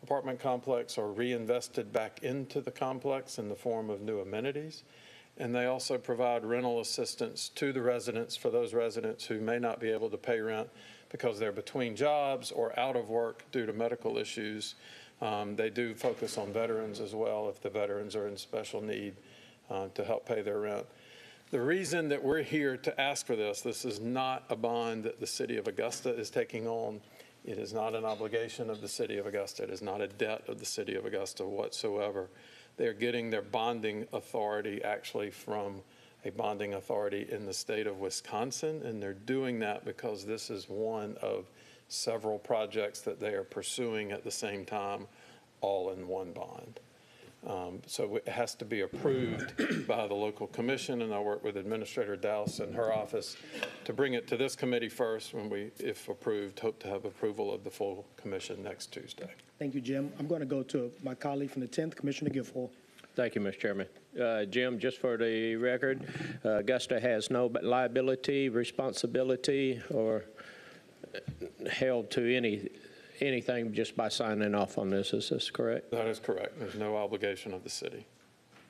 apartment complex are reinvested back into the complex in the form of new amenities. And they also provide rental assistance to the residents for those residents who may not be able to pay rent because they're between jobs or out of work due to medical issues. They do focus on veterans as well if the veterans are in special need to help pay their rent. The reason that we're here to ask for this is not a bond that the city of Augusta is taking on. It is not an obligation of the city of Augusta. It is not a debt of the city of Augusta whatsoever. They're getting their bonding authority actually from a bonding authority in the state of Wisconsin, and they're doing that because this is one of several projects that they are pursuing at the same time, all in one bond. So it has to be approved by the local commission, and I work with Administrator Dowse and her office to bring it to this committee first. When we, if approved, hope to have approval of the full commission next Tuesday. Thank you, Jim. I'm going to go to my colleague from the 10th, Commissioner Guilfoyle. Thank you, Mr. Chairman. Jim, just for the record, Augusta has no liability, responsibility, or held to anything just by signing off on this. Is this correct? That is correct. There's no obligation of the city.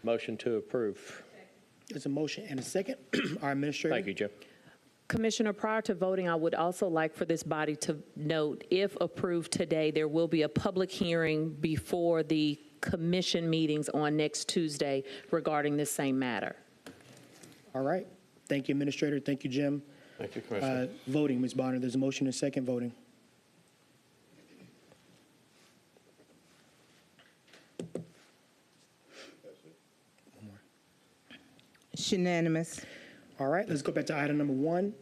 Motion to approve. There's a motion and a second. Our Administrator. Thank you, Jim. Commissioner, prior to voting, I would also like for this body to note, if approved today, there will be a public hearing before the commission meetings on next Tuesday regarding this same matter. All right. Thank you, Administrator. Thank you, Jim. Thank you, Commissioner. Voting, Ms. Bonner. There's a motion and a second. Voting. It's unanimous. All right. Let's go back to item number 1.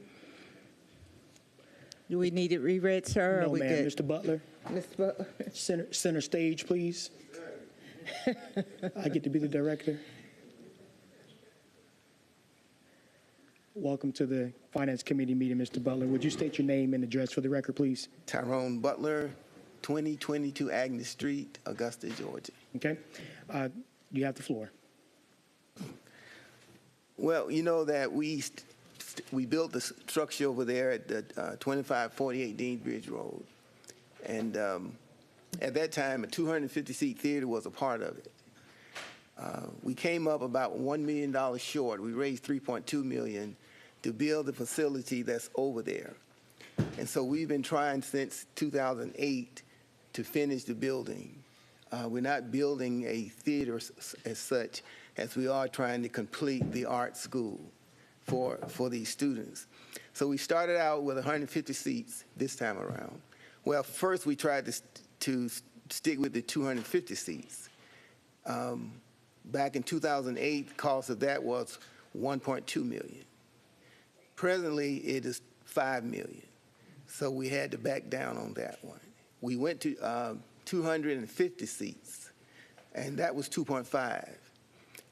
Do we need it reread, sir? No, or we ma'am. good? Mr. Butler. Mr. Butler. Center stage, please. I get to be the director. Welcome to the Finance Committee meeting, Mr. Butler. Would you state your name and address for the record, please? Tyrone Butler, 2022 Agnes Street, Augusta, Georgia. Okay. You have the floor. Well, you know that we built the structure over there at the 2548 Dean Bridge Road. And at that time, a 250-seat theater was a part of it. We came up about $1 million short. We raised $3.2 million to build the facility that's over there. And so we've been trying since 2008 to finish the building. We're not building a theater as such, as we are trying to complete the art school for these students. So we started out with 150 seats this time around. Well, first we tried to stick with the 250 seats. Back in 2008, the cost of that was $1.2 million. Presently, it is $5 million. So we had to back down on that one. We went to 250 seats, and that was 2.5.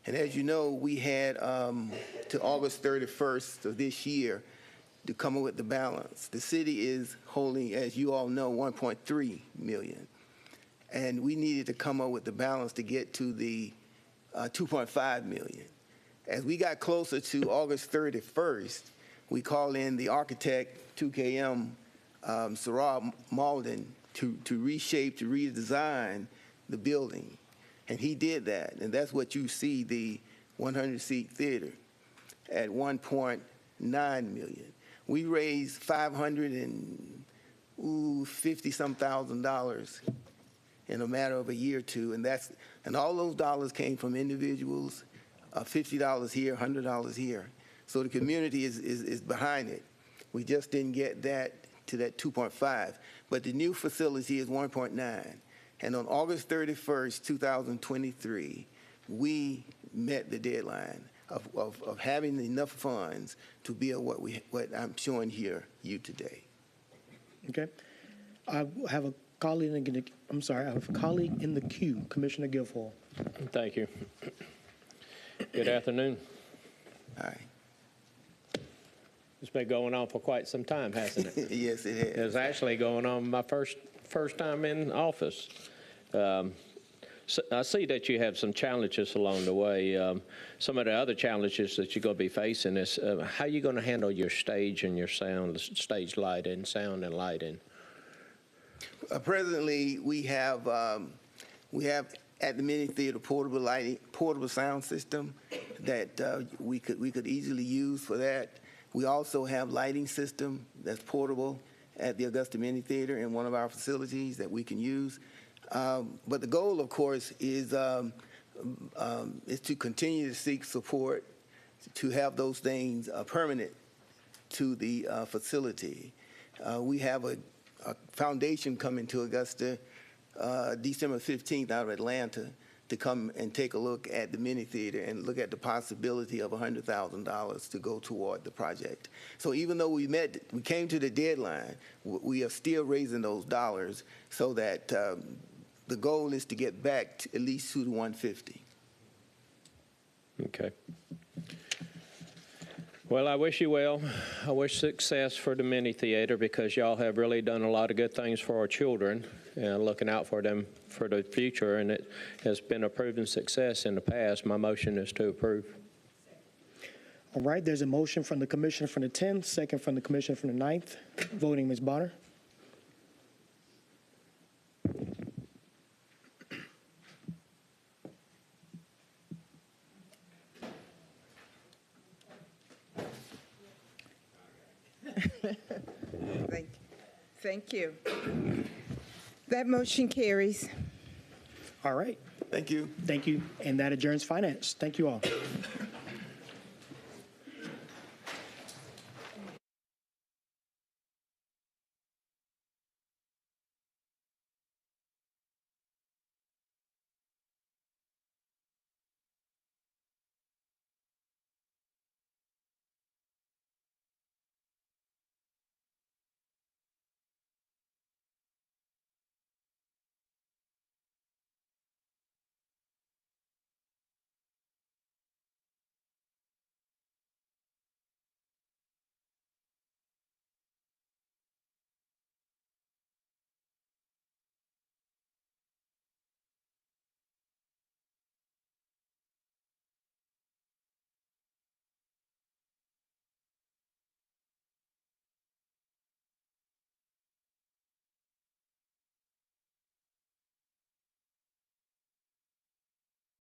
And as you know, we had to August 31st of this year to come up with the balance. The city is holding, as you all know, $1.3 million. And we needed to come up with the balance to get to the $2.5 million. As we got closer to August 31st, we called in the architect, 2KM, Sarah Malden, to reshape, to redesign the building. And he did that, and that's what you see, the 100-seat theater at $1.9 million. We raised $550-some thousand in a matter of a year or two, and all those dollars came from individuals, $50 here, $100 here. So the community is behind it. We just didn't get that to that 2.5, but the new facility is 1.9. And on August 31st, 2023, we met the deadline of having enough funds to build what I'm showing here you today. Okay. I have a colleague in the queue, Commissioner Guilfoyle. Thank you. Good afternoon. All right. It's been going on for quite some time, hasn't it? Yes, it has. It's actually going on my first time in office. So I see that you have some challenges along the way. Some of the other challenges that you're going to be facing is how you're going to handle your stage and your sound, stage lighting, sound and lighting. Presently, we have at the mini theater portable sound system that we could easily use for that. We also have lighting system that's portable at the Augusta Mini Theater in one of our facilities that we can use. But the goal, of course, is to continue to seek support to have those things permanent to the facility. We have a foundation coming to Augusta December 15th out of Atlanta to come and take a look at the mini theater and look at the possibility of $100,000 to go toward the project. So even though we came to the deadline, we are still raising those dollars so that the goal is to get back to at least to the 150. Okay. Well, I wish you well. I wish success for the mini theater because y'all have really done a lot of good things for our children and looking out for them for the future, and it has been a proven success in the past. My motion is to approve. All right, there's a motion from the Commissioner from the 10th, second from the Commissioner from the 9th. Voting, Ms. Bonner. Thank you. That motion carries. All right. Thank you. Thank you. And that adjourns finance. Thank you all.